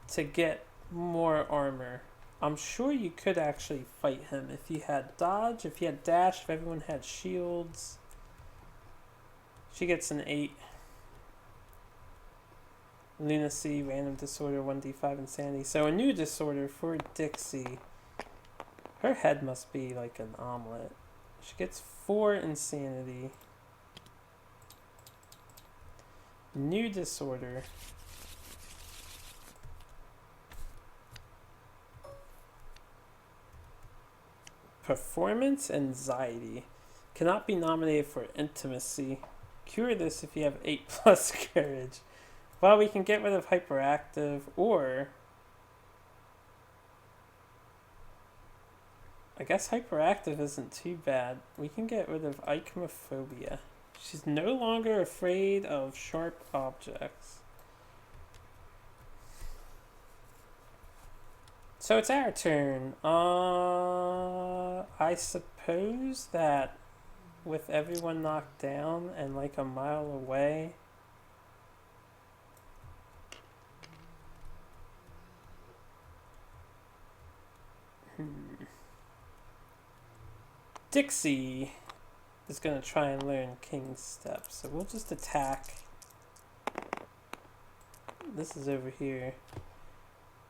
to get more armor, I'm sure you could actually fight him if you had dodge, if you had dash, if everyone had shields. She gets an 8. Lunacy, random disorder, 1d5 insanity. So a new disorder for Dixie. Her head must be like an omelet. She gets 4 insanity. New disorder. Performance anxiety. Cannot be nominated for intimacy. Cure this if you have 8+ courage. Well, we can get rid of hyperactive, or I guess hyperactive isn't too bad. We can get rid of ichnophobia. She's no longer afraid of sharp objects. So it's our turn. I suppose that with everyone knocked down and like a mile away, Dixie is going to try and learn King's Step. So we'll just attack. This is over here.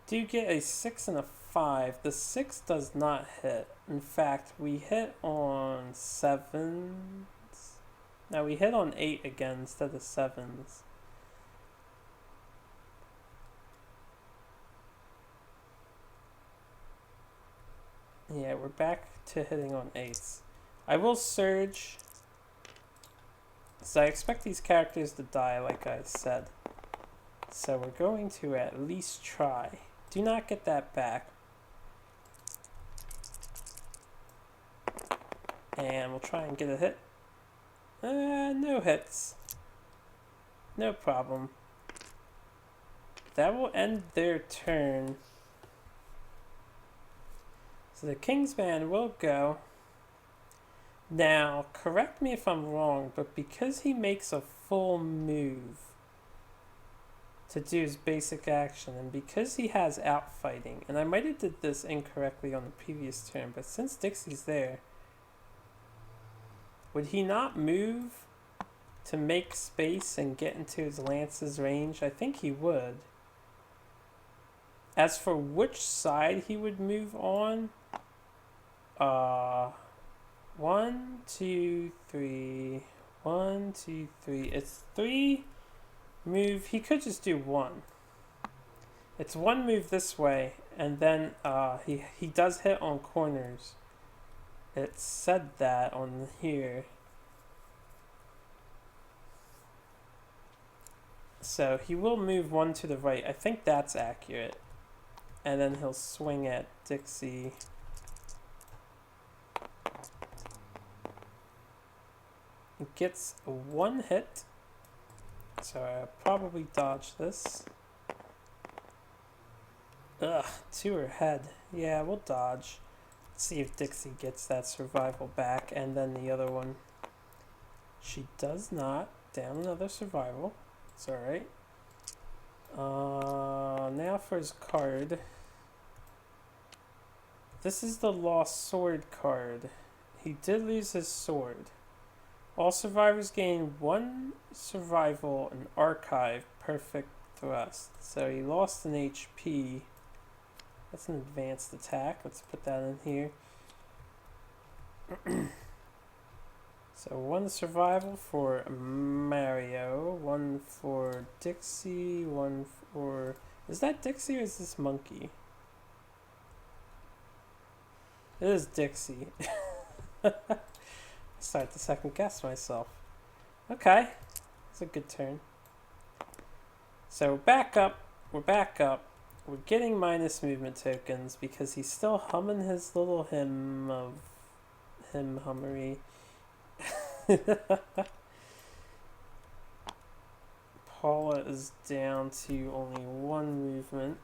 Do you get a 6 and a 5? The 6 does not hit. In fact, we hit on 7s. Now we hit on 8 again instead of 7s. Yeah, we're back to hitting on 8s. I will surge. So I expect these characters to die, like I said. So we're going to at least try. Do not get that back. And we'll try and get a hit. No hits. No problem. That will end their turn. So the Kingsman will go. Now, correct me if I'm wrong, but because he makes a full move to do his basic action, and because he has outfighting, and I might have did this incorrectly on the previous turn, but since Dixie's there, would he not move to make space and get into his lance's range? I think he would. As for which side he would move on, 1, 2, 3. 1, 2, 3. It's 3 move. He could just do 1. It's 1 move this way, and then he does hit on corners. It said that on here. So he will move 1 to the right. I think that's accurate. And then he'll swing at Dixie. He gets 1 hit. So I'll probably dodge this. Ugh, 2 her head. Yeah, we'll dodge. Let's see if Dixie gets that survival back. And then the other one. She does not. Down another survival. It's alright. Now for his card. This is the Lost Sword card. He did lose his sword. All survivors gain 1 survival and archive perfect thrust. So he lost an HP. That's an advanced attack. Let's put that in here. So 1 survival for Mario, 1 for Dixie, 1 for... Is that Dixie or is this Monkey? It is Dixie. I start to second guess myself. Okay. It's a good turn. So back up. We're back up. We're getting minus movement tokens because he's still humming his little hymn of hummery. Paula is down to only 1 movement.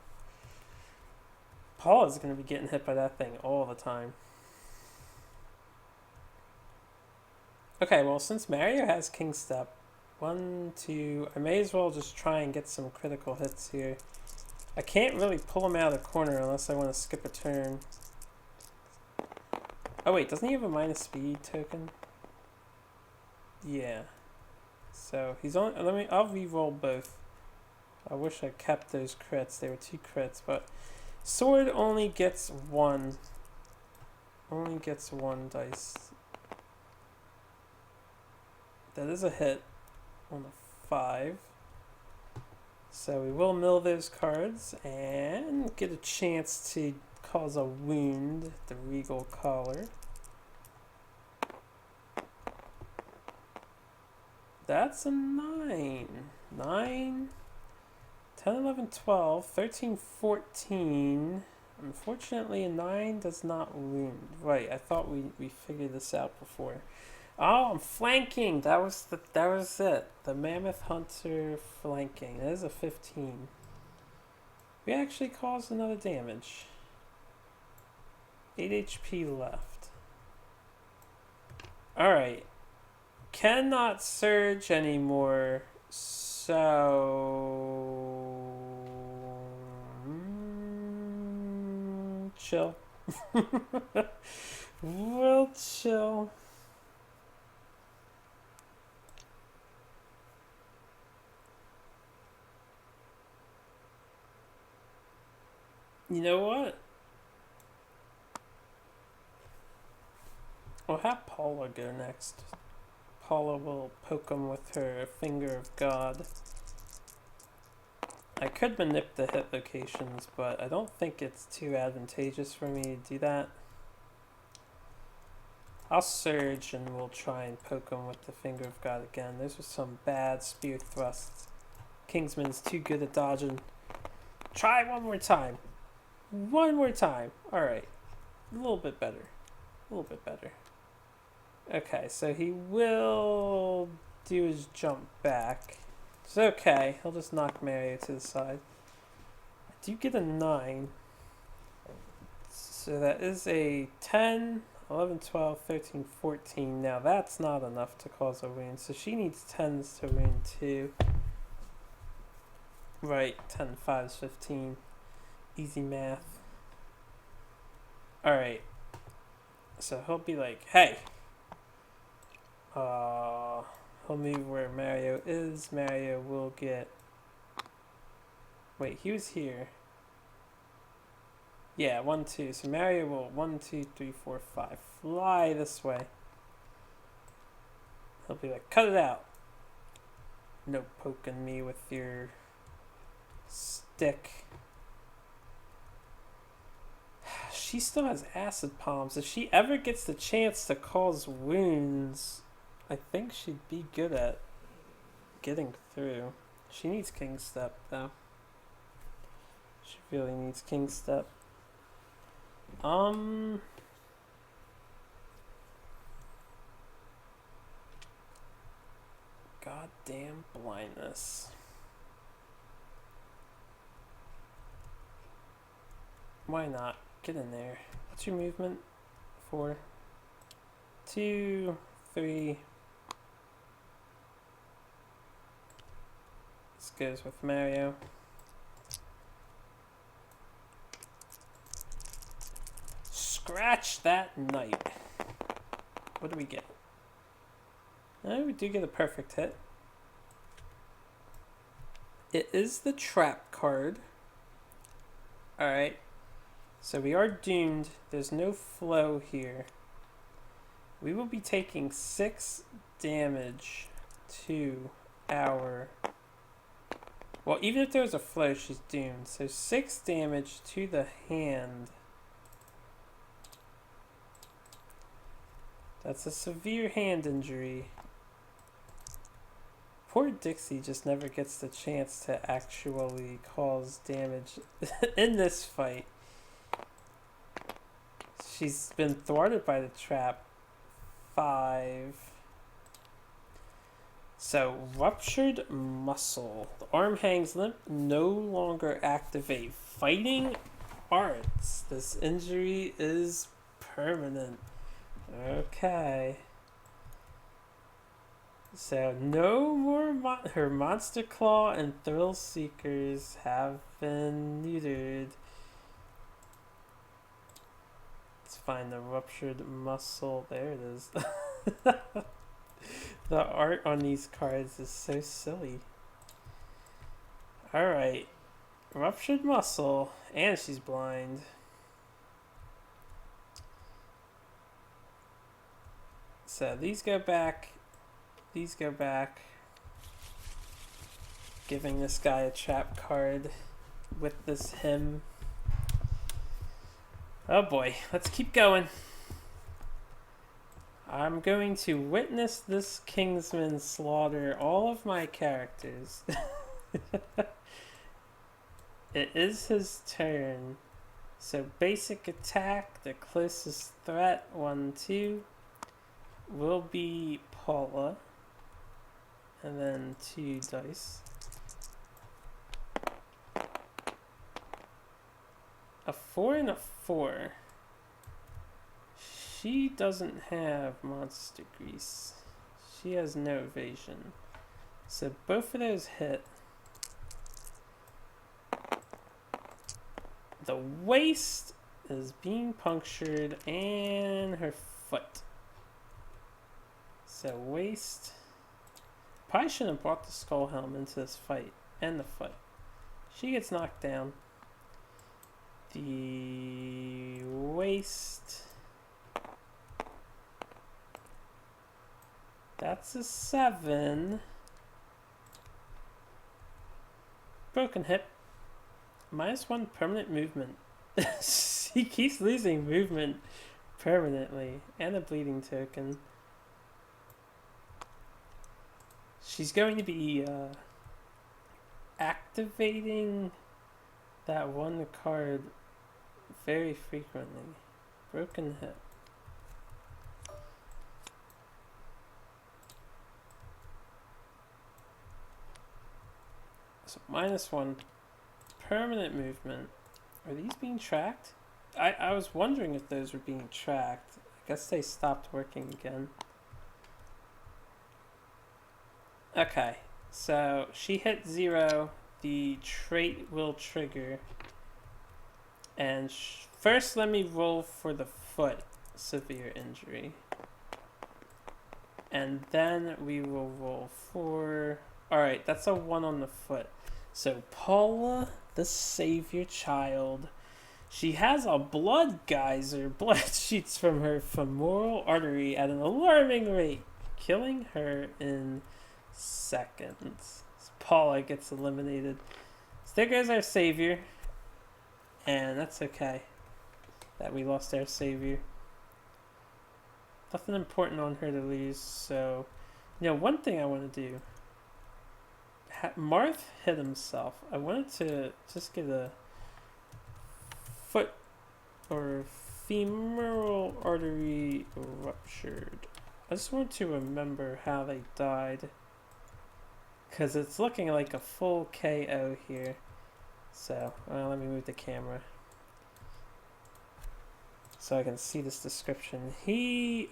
Paula's going to be getting hit by that thing all the time. Okay, well, since Mario has King Step, 1, 2, I may as well just try and get some critical hits here. I can't really pull him out of the corner unless I want to skip a turn. Oh wait, doesn't he have a minus speed token? Yeah. So he's on. I'll re-roll both. I wish I kept those crits. They were 2 crits, but sword only gets 1. Only gets 1 dice. That is a hit on a 5. So we will mill those cards and get a chance to cause a wound, the Regal Collar. That's a 9. 9, 10, 11, 12, 13, 14. Unfortunately, a 9 does not wound. Right, I thought we figured this out before. Oh, I'm flanking. That was it. The Mammoth Hunter flanking. That is a 15. We actually caused another damage. 8 HP left. Alright. Cannot surge anymore. So... chill. We'll chill. You know what? We'll have Paula go next. Paula will poke him with her finger of God. I could manip the hit locations, but I don't think it's too advantageous for me to do that. I'll surge and we'll try and poke him with the finger of God again. Those are some bad spear thrusts. Kingsman's too good at dodging. Try one more time. One more time. Alright. A little bit better. A little bit better. Okay, so he will do his jump back. It's okay. He'll just knock Mario to the side. I do get a 9. So that is a 10, 11, 12, 13, 14. Now that's not enough to cause a wound. So she needs 10s to wound too. Right, 10, 5 is 15. Easy math. Alright. So he'll be like, hey. He'll move where Mario is. Mario will get... Wait, he was here. Yeah, 1, 2. So Mario will 1, 2, 3, 4, 5. Fly this way. He'll be like, cut it out. No poking me with your stick. She still has acid palms. If she ever gets the chance to cause wounds, I think she'd be good at getting through. She needs King Step, though. She really needs King Step. Goddamn blindness. Why not? Get in there. What's your movement? 4, 2, 3. This goes with Mario. Scratch that knight. What do we get? Oh, we do get a perfect hit. It is the trap card. Alright. So we are doomed. There's no flow here. We will be taking 6 damage to our... Well, even if there's a flow, she's doomed. So 6 damage to the hand. That's a severe hand injury. Poor Dixie just never gets the chance to actually cause damage in this fight. She's been thwarted by the trap. 5. So, ruptured muscle. The arm hangs limp. No longer activate fighting arts. This injury is permanent. Okay. So, no more her Monster Claw and Thrill Seekers have been neutered. Let's find the ruptured muscle. There it is. The art on these cards is so silly. Alright. Ruptured muscle. And she's blind. So these go back. These go back. Giving this guy a trap card with this hymn. Oh boy, let's keep going. I'm going to witness this Kingsman slaughter all of my characters. It is his turn. So basic attack, the closest threat, 1, 2, will be Paula. And then 2 dice. A 4 and a 4. She doesn't have Monster Grease. She has no evasion. So both of those hit. The waste is being punctured and her foot. So waist. Probably shouldn't have brought the skull helm into this fight. And the foot. She gets knocked down. The waist. That's a 7. Broken hip. -1 permanent movement. She keeps losing movement permanently. And a bleeding token. She's going to be activating that one card very frequently. Broken hip. So -1 permanent movement. Are these being tracked? I was wondering if those were being tracked. I guess they stopped working again. Okay, so she hit 0. The trait will trigger. And first let me roll for the foot severe injury. And then we will roll for... Alright, that's a 1 on the foot. So Paula, the savior child. She has a blood geyser. Blood shoots from her femoral artery at an alarming rate, killing her in seconds. So Paula gets eliminated. So there goes our savior. And that's okay that we lost our savior. Nothing important on her to lose. So, one thing I want to do. Marth hit himself. I wanted to just get a foot or femoral artery ruptured. I just want to remember how they died. Because it's looking like a full KO here. So, let me move the camera. So I can see this description. He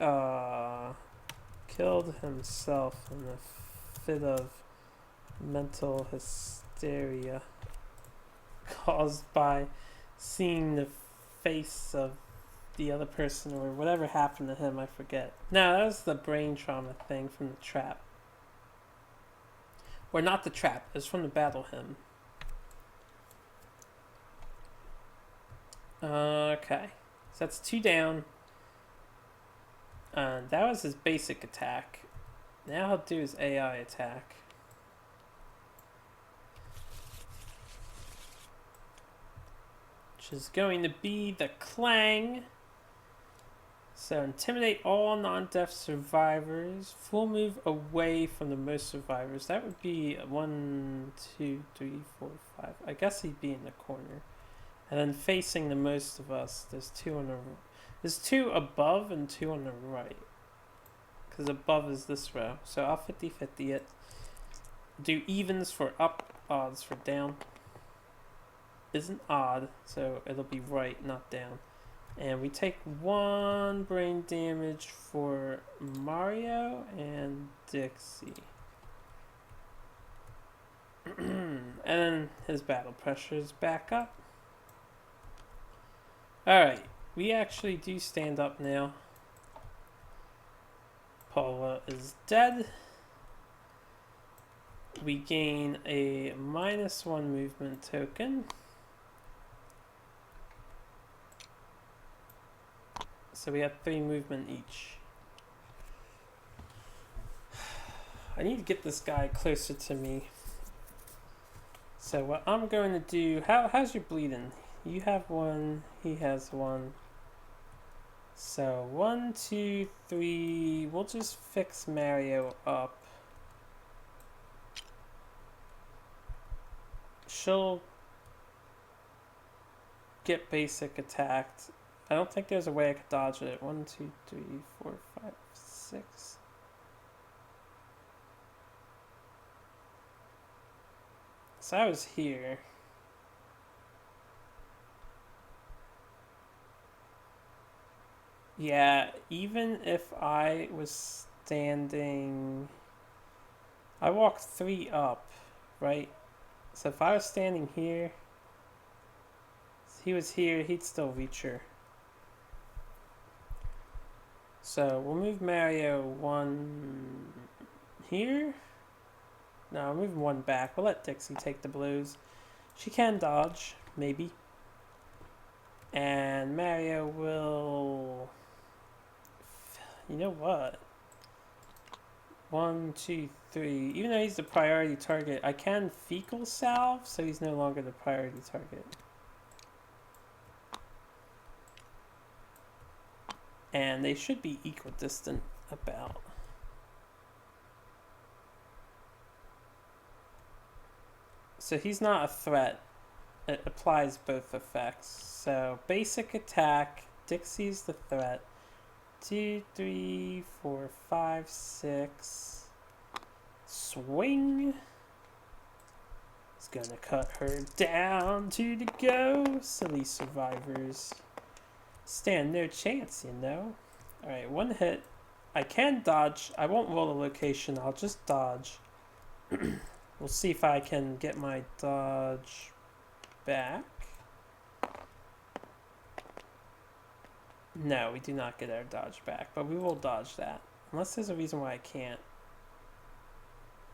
killed himself in a fit of mental hysteria caused by seeing the face of the other person or whatever happened to him, I forget. No, that was the brain trauma thing from the trap. Or not the trap, it was from the battle hymn. Okay, so that's 2 down. That was his basic attack. Now he'll do his AI attack. Which is going to be the Clang. So intimidate all non-deaf survivors. Full move away from the most survivors. That would be 1, 2, 3, 4, 5. I guess he'd be in the corner. And then facing the most of us, there's 2 on the... There's 2 above and 2 on the right. Because above is this row. So I'll 50-50 it. Do evens for up, odds for down. Isn't odd, so it'll be right, not down. And we take 1 brain damage for Mario and Dixie. And then his battle pressure is back up. Alright, we actually do stand up now. Paula is dead. We gain a -1 movement token. So we have 3 movement each. I need to get this guy closer to me. So what I'm going to do... How's your bleeding? You have 1, he has 1. So 1, 2, 3. We'll just fix Mario up. She'll get basic attacked. I don't think there's a way I could dodge it. 1, 2, 3, 4, 5, 6. So I was here. Yeah, even if I was standing... I walked 3 up, right? So if I was standing here... he was here, he'd still reach her. So we'll move Mario one here. No, we'll move one back. We'll let Dixie take the blows. She can dodge, maybe. And Mario will... You know what? 1, 2, 3. Even though he's the priority target, I can fecal salve, so he's no longer the priority target. And they should be equidistant about. So he's not a threat. It applies both effects. So basic attack, Dixie's the threat. 2, 3, 4, 5, 6. Swing. It's gonna cut her down to the go. Silly survivors. Stand no chance, you know. Alright, one hit. I can dodge. I won't roll a location. I'll just dodge. We'll see if I can get my dodge back. No, we do not get our dodge back, but we will dodge that. Unless there's a reason why I can't.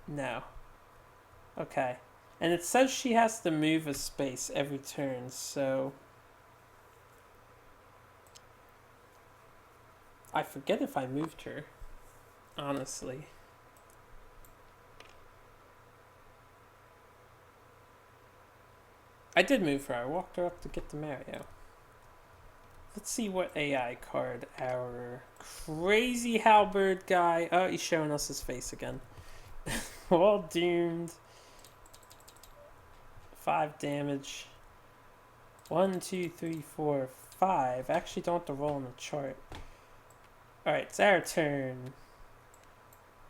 No. Okay. And it says she has to move a space every turn, so... I forget if I moved her, honestly. I did move her. I walked her up to get the Mario. Let's see what AI card our crazy halberd guy... Oh, he's showing us his face again. All doomed. 5 damage. 1, 2, 3, 4, 5. Actually, don't have to roll on the chart. Alright, it's our turn.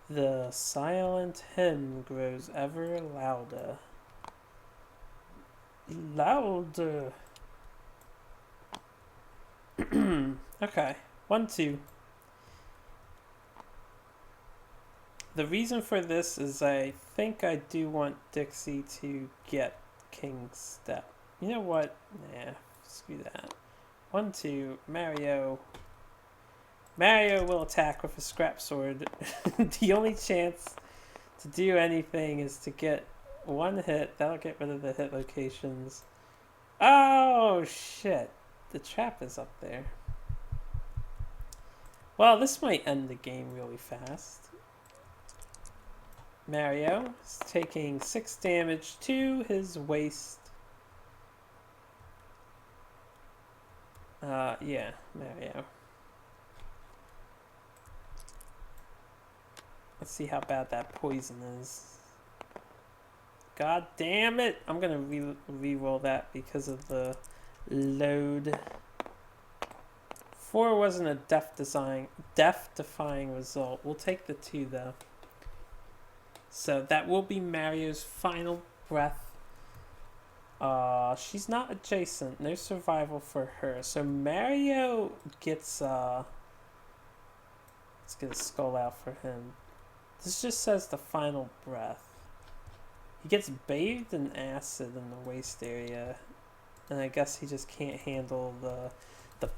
The silent hymn grows ever louder. Louder. Okay, 1, 2. The reason for this is I think I do want Dixie to get King's Step. You know what? Nah, screw that. 1, 2, Mario. Mario will attack with a scrap sword. The only chance to do anything is to get one hit. That'll get rid of the hit locations. Oh, shit. The trap is up there. Well, this might end the game really fast. Mario is taking 6 damage to his waist. Yeah, Mario. Let's see how bad that poison is. God damn it! I'm gonna re-roll that because of the load. 4 wasn't a death-defying result. We'll take the 2 though. So that will be Mario's final breath. She's not adjacent. No survival for her. So Mario gets let's get a skull out for him. This just says the final breath. He gets bathed in acid in the waist area. And I guess he just can't handle the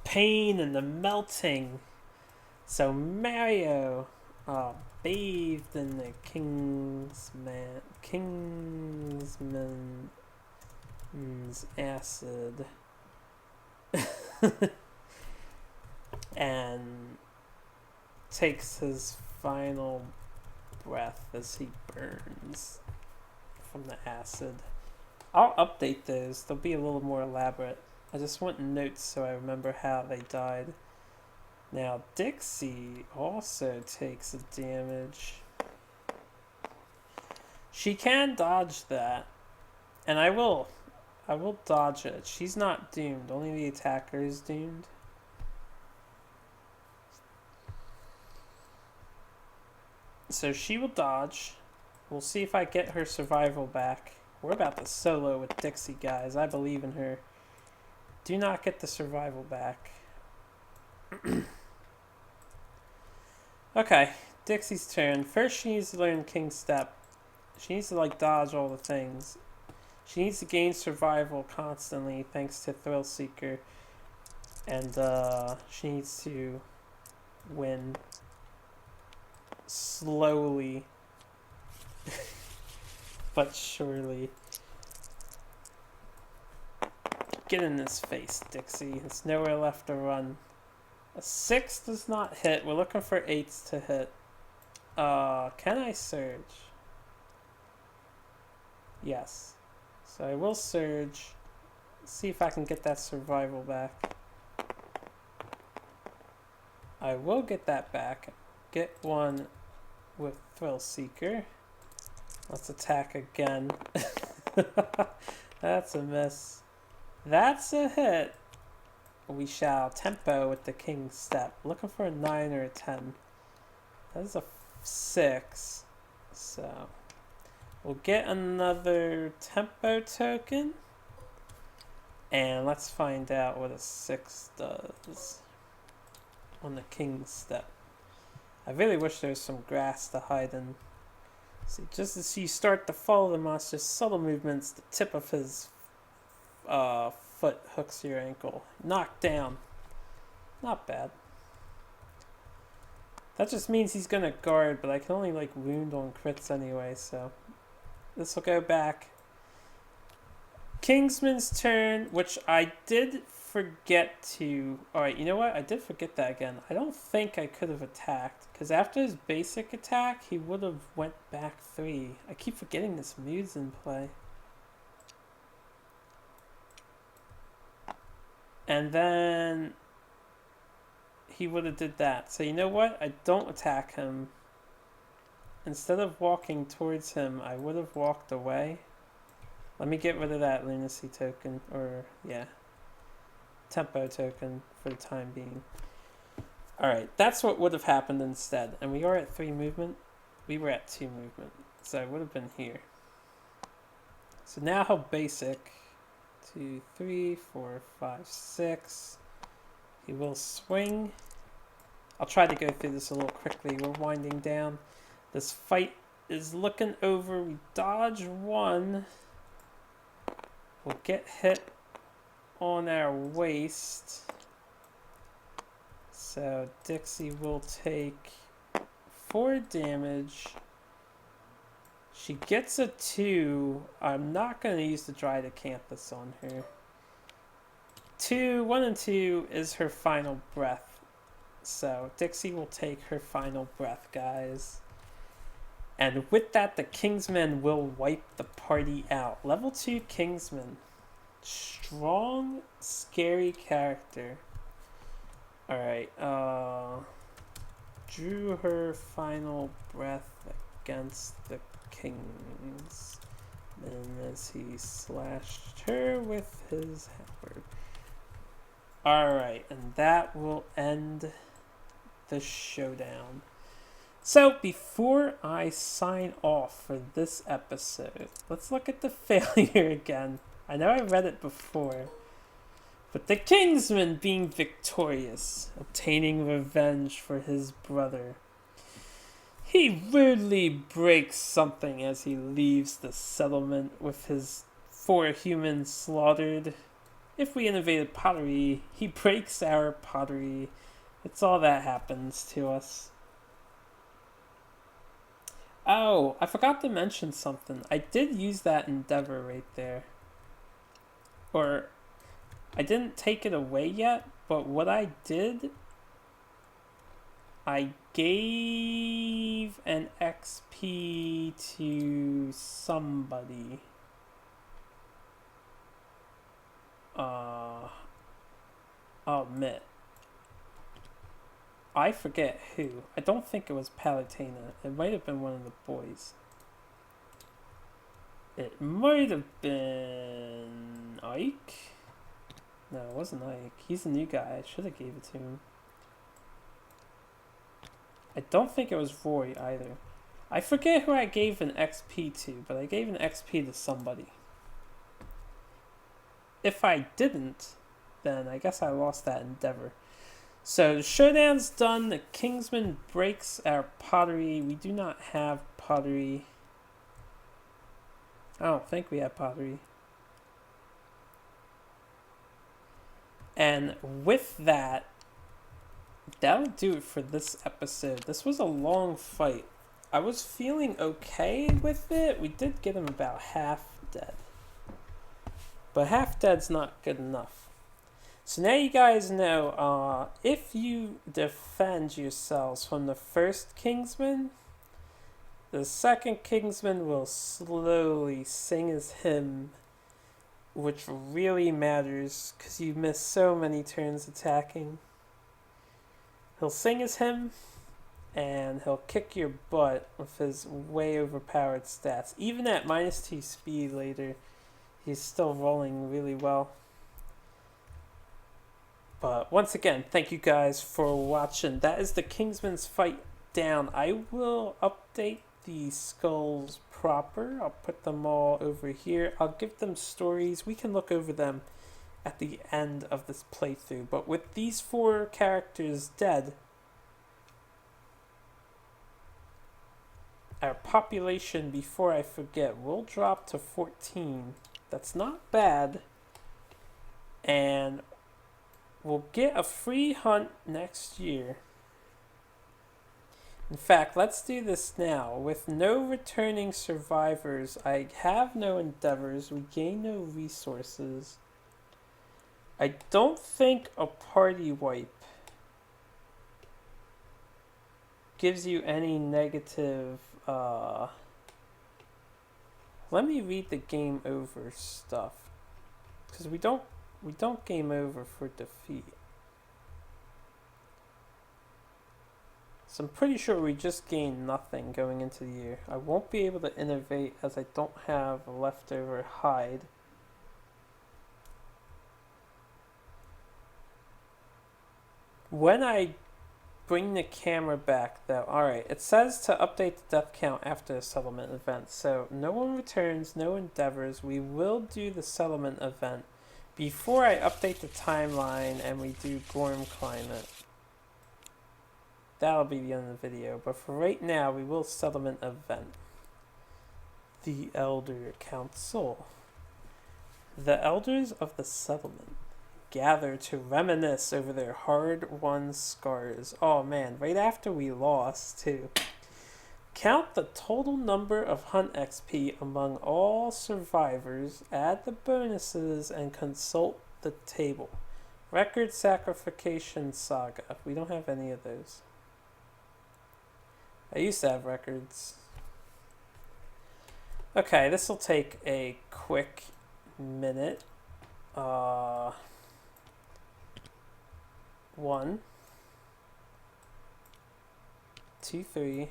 pain and the melting. So Mario bathed in the Kingsman's acid. And takes his final breath as he burns from the acid. I'll update those. They'll be a little more elaborate. I just want notes so I remember how they died. Now Dixie also takes a damage. She can dodge that. And I will dodge it. She's not doomed. Only the attacker is doomed. So she will dodge. We'll see if I get her survival back. We're about to solo with Dixie, guys. I believe in her. Do not get the survival back. Okay, Dixie's turn. First she needs to learn King's Step. She needs to like dodge all the things. She needs to gain survival constantly thanks to Thrill Seeker. And she needs to win slowly but surely. Get in his face, Dixie. There's nowhere left to run. A 6 does not hit. We're looking for 8s to hit. Can I surge? Yes. So I will surge. See if I can get that survival back. I will get that back. Get one with Thrill Seeker. Let's attack again. That's a miss. That's a hit. We shall tempo with the king step. Looking for a 9 or a 10. That is a 6. So we'll get another tempo token. And let's find out what a 6 does on the king step. I really wish there was some grass to hide in. See, just as you start to follow the monster's subtle movements, the tip of his foot hooks your ankle. Knocked down. Not bad. That just means he's gonna guard, but I can only like wound on crits anyway, so this will go back. Kingsman's turn, which I did forget to... Alright, you know what? I did forget that again. I don't think I could have attacked, because after his basic attack, he would have went back 3. I keep forgetting this mood's in play. And then he would have did that. So you know what? I don't attack him. Instead of walking towards him, I would have walked away. Let me get rid of that lunacy token, or yeah, tempo token for the time being. Alright, that's what would have happened instead. And we are at 3 movement. We were at 2 movement. So I would have been here. So now how basic. 2, 3, 4, 5, 6. He will swing. I'll try to go through this a little quickly. We're winding down. This fight is looking over. We dodge 1. We'll get hit on our waist. So Dixie will take 4 damage. She gets a 2. I'm not going to use the Dry to Campus on her. 1 and 2 is her final breath. So Dixie will take her final breath, guys. And with that, the Kingsman will wipe the party out. Level 2 Kingsman. Strong, scary character. Alright, drew her final breath against the Kings. And as he slashed her with his hammer. Alright, and that will end the showdown. So, before I sign off for this episode, let's look at the failure again. I know I read it before. But the Kingsman being victorious, obtaining revenge for his brother. He rudely breaks something as he leaves the settlement with his 4 humans slaughtered. If we innovated pottery, he breaks our pottery. It's all that happens to us. Oh, I forgot to mention something. I did use that endeavor right there. Or, I didn't take it away yet, but what I did, I gave an XP to somebody. I'll admit. I forget who. I don't think it was Palutena. It might have been one of the boys. It might have been Ike. No, it wasn't Ike. He's a new guy. I should have gave it to him. I don't think it was Roy either. I forget who I gave an XP to, but I gave an XP to somebody. If I didn't, then I guess I lost that endeavor. So the showdown's done. The Kingsman breaks our pottery. We do not have pottery. I don't think we have pottery. And with that, that'll do it for this episode. This was a long fight. I was feeling okay with it. We did get him about half dead. But half dead's not good enough. So now you guys know, if you defend yourselves from the first Kingsman, the second Kingsman will slowly sing his hymn, which really matters because you miss so many turns attacking. He'll sing his hymn, and he'll kick your butt with his way overpowered stats. Even at -2 speed later, he's still rolling really well. But once again, thank you guys for watching. That is the Kingsman's fight down. I will update the skulls proper. I'll put them all over here. I'll give them stories. We can look over them at the end of this playthrough. But with these 4 characters dead, our population, before I forget, will drop to 14. That's not bad. And we'll get a free hunt next year. In fact, let's do this now. With no returning survivors, I have no endeavors, we gain no resources. I don't think a party wipe gives you any negative. Let me read the game over stuff, because we don't game over for defeat. So I'm pretty sure we just gain nothing going into the year. I won't be able to innovate as I don't have a leftover hide. When I bring the camera back though, alright, it says to update the death count after the settlement event. So no one returns, no endeavors. We will do the settlement event before I update the timeline and we do Gorm Climate. That'll be the end of the video, but for right now we will settlement event. The Elder Council. The elders of the settlement gather to reminisce over their hard-won scars. Oh man, right after we lost too. Count the total number of hunt XP among all survivors, add the bonuses, and consult the table. Record Sacrification Saga. We don't have any of those. I used to have records. Okay, this will take a quick minute. 1, 2, 3,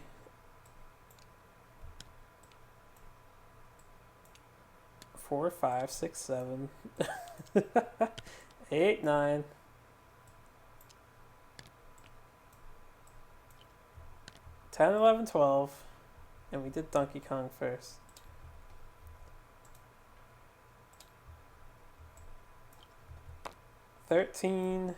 4, 5, 6, 7, 8, 9. 10, 11, 12, and we did Donkey Kong first. $13.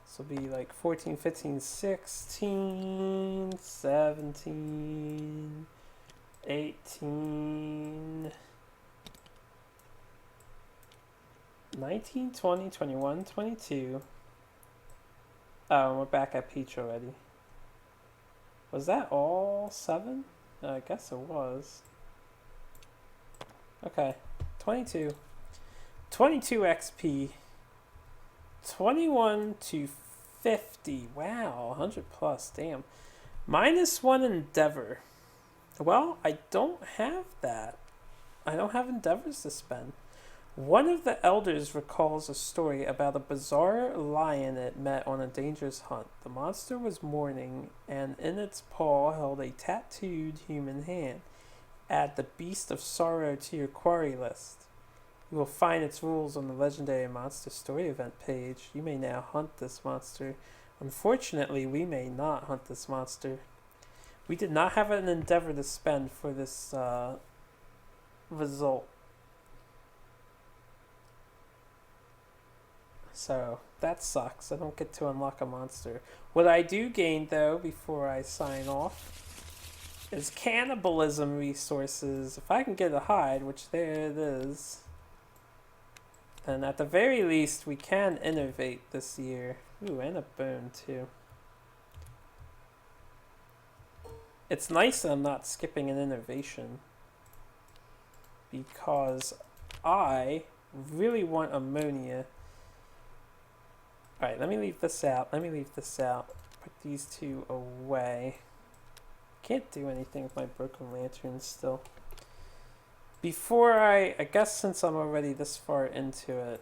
This will be like 14, 15, 16, 17, 18, 19, 20, 21, 22. Oh, we're back at Peach already. Was that all 7? I guess it was. Okay, 22. 22 XP. 21 to 50. Wow, 100 plus, damn. -1 endeavor. Well, I don't have that. I don't have endeavors to spend. One of the elders recalls a story about a bizarre lion it met on a dangerous hunt. The monster was mourning, and in its paw held a tattooed human hand. Add the Beast of Sorrow to your quarry list. You will find its rules on the Legendary Monster Story event page. You may now hunt this monster. Unfortunately, we may not hunt this monster. We did not have an endeavor to spend for this result. So that sucks. I don't get to unlock a monster. What I do gain, though, before I sign off, is cannibalism resources. If I can get a hide, which there it is. And at the very least, we can innovate this year. Ooh, and a bone too. It's nice that I'm not skipping an innovation, because I really want ammonia. Alright, let me leave this out. Put these two away. Can't do anything with my broken lanterns still. Before I guess since I'm already this far into it,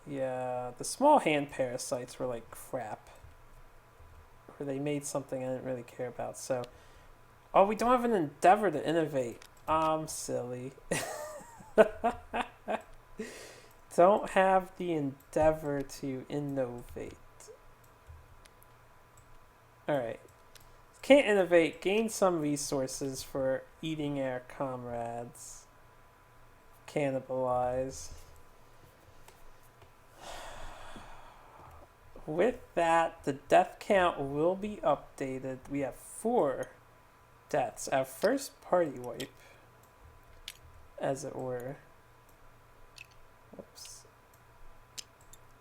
yeah, the small hand parasites were like crap. Or they made something I didn't really care about, so. Oh, we don't have an endeavor to innovate. I'm silly. Don't have the endeavor to innovate. Alright. Can't innovate, gain some resources for eating our comrades. Cannibalize. With that, the death count will be updated. We have 4 deaths. Our first party wipe, as it were. Whoops.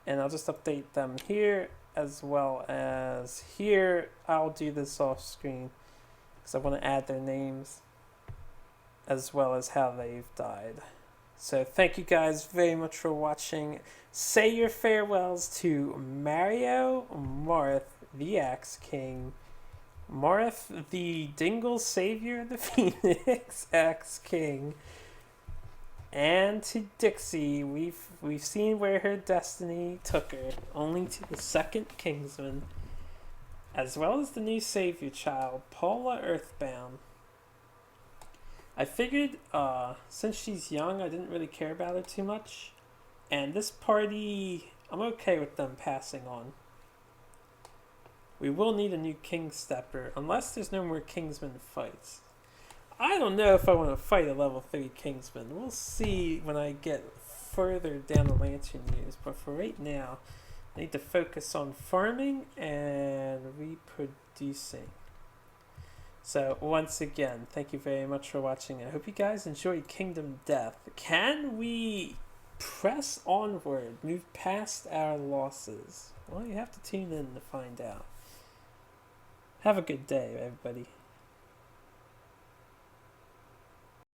And I'll just update them here as well as here. I'll do this off screen because I want to add their names as well as how they've died. So thank you guys very much for watching. Say your farewells to Mario, Marth, the Axe King, Marth, the Dingle Savior of the Phoenix, Axe King, and to Dixie. We've seen where her destiny took her, only to the second Kingsman, as well as the new Savior child, Paula Earthbound. I figured since she's young, I didn't really care about her too much, and this party, I'm okay with them passing on. We will need a new King Stepper, unless there's no more Kingsman fights. I don't know if I want to fight a level 3 Kingsman. We'll see when I get further down the Lantern years. But for right now, I need to focus on farming and reproducing. So once again, thank you very much for watching. I hope you guys enjoyed Kingdom Death. Can we press onward, move past our losses? Well, you have to tune in to find out. Have a good day, everybody.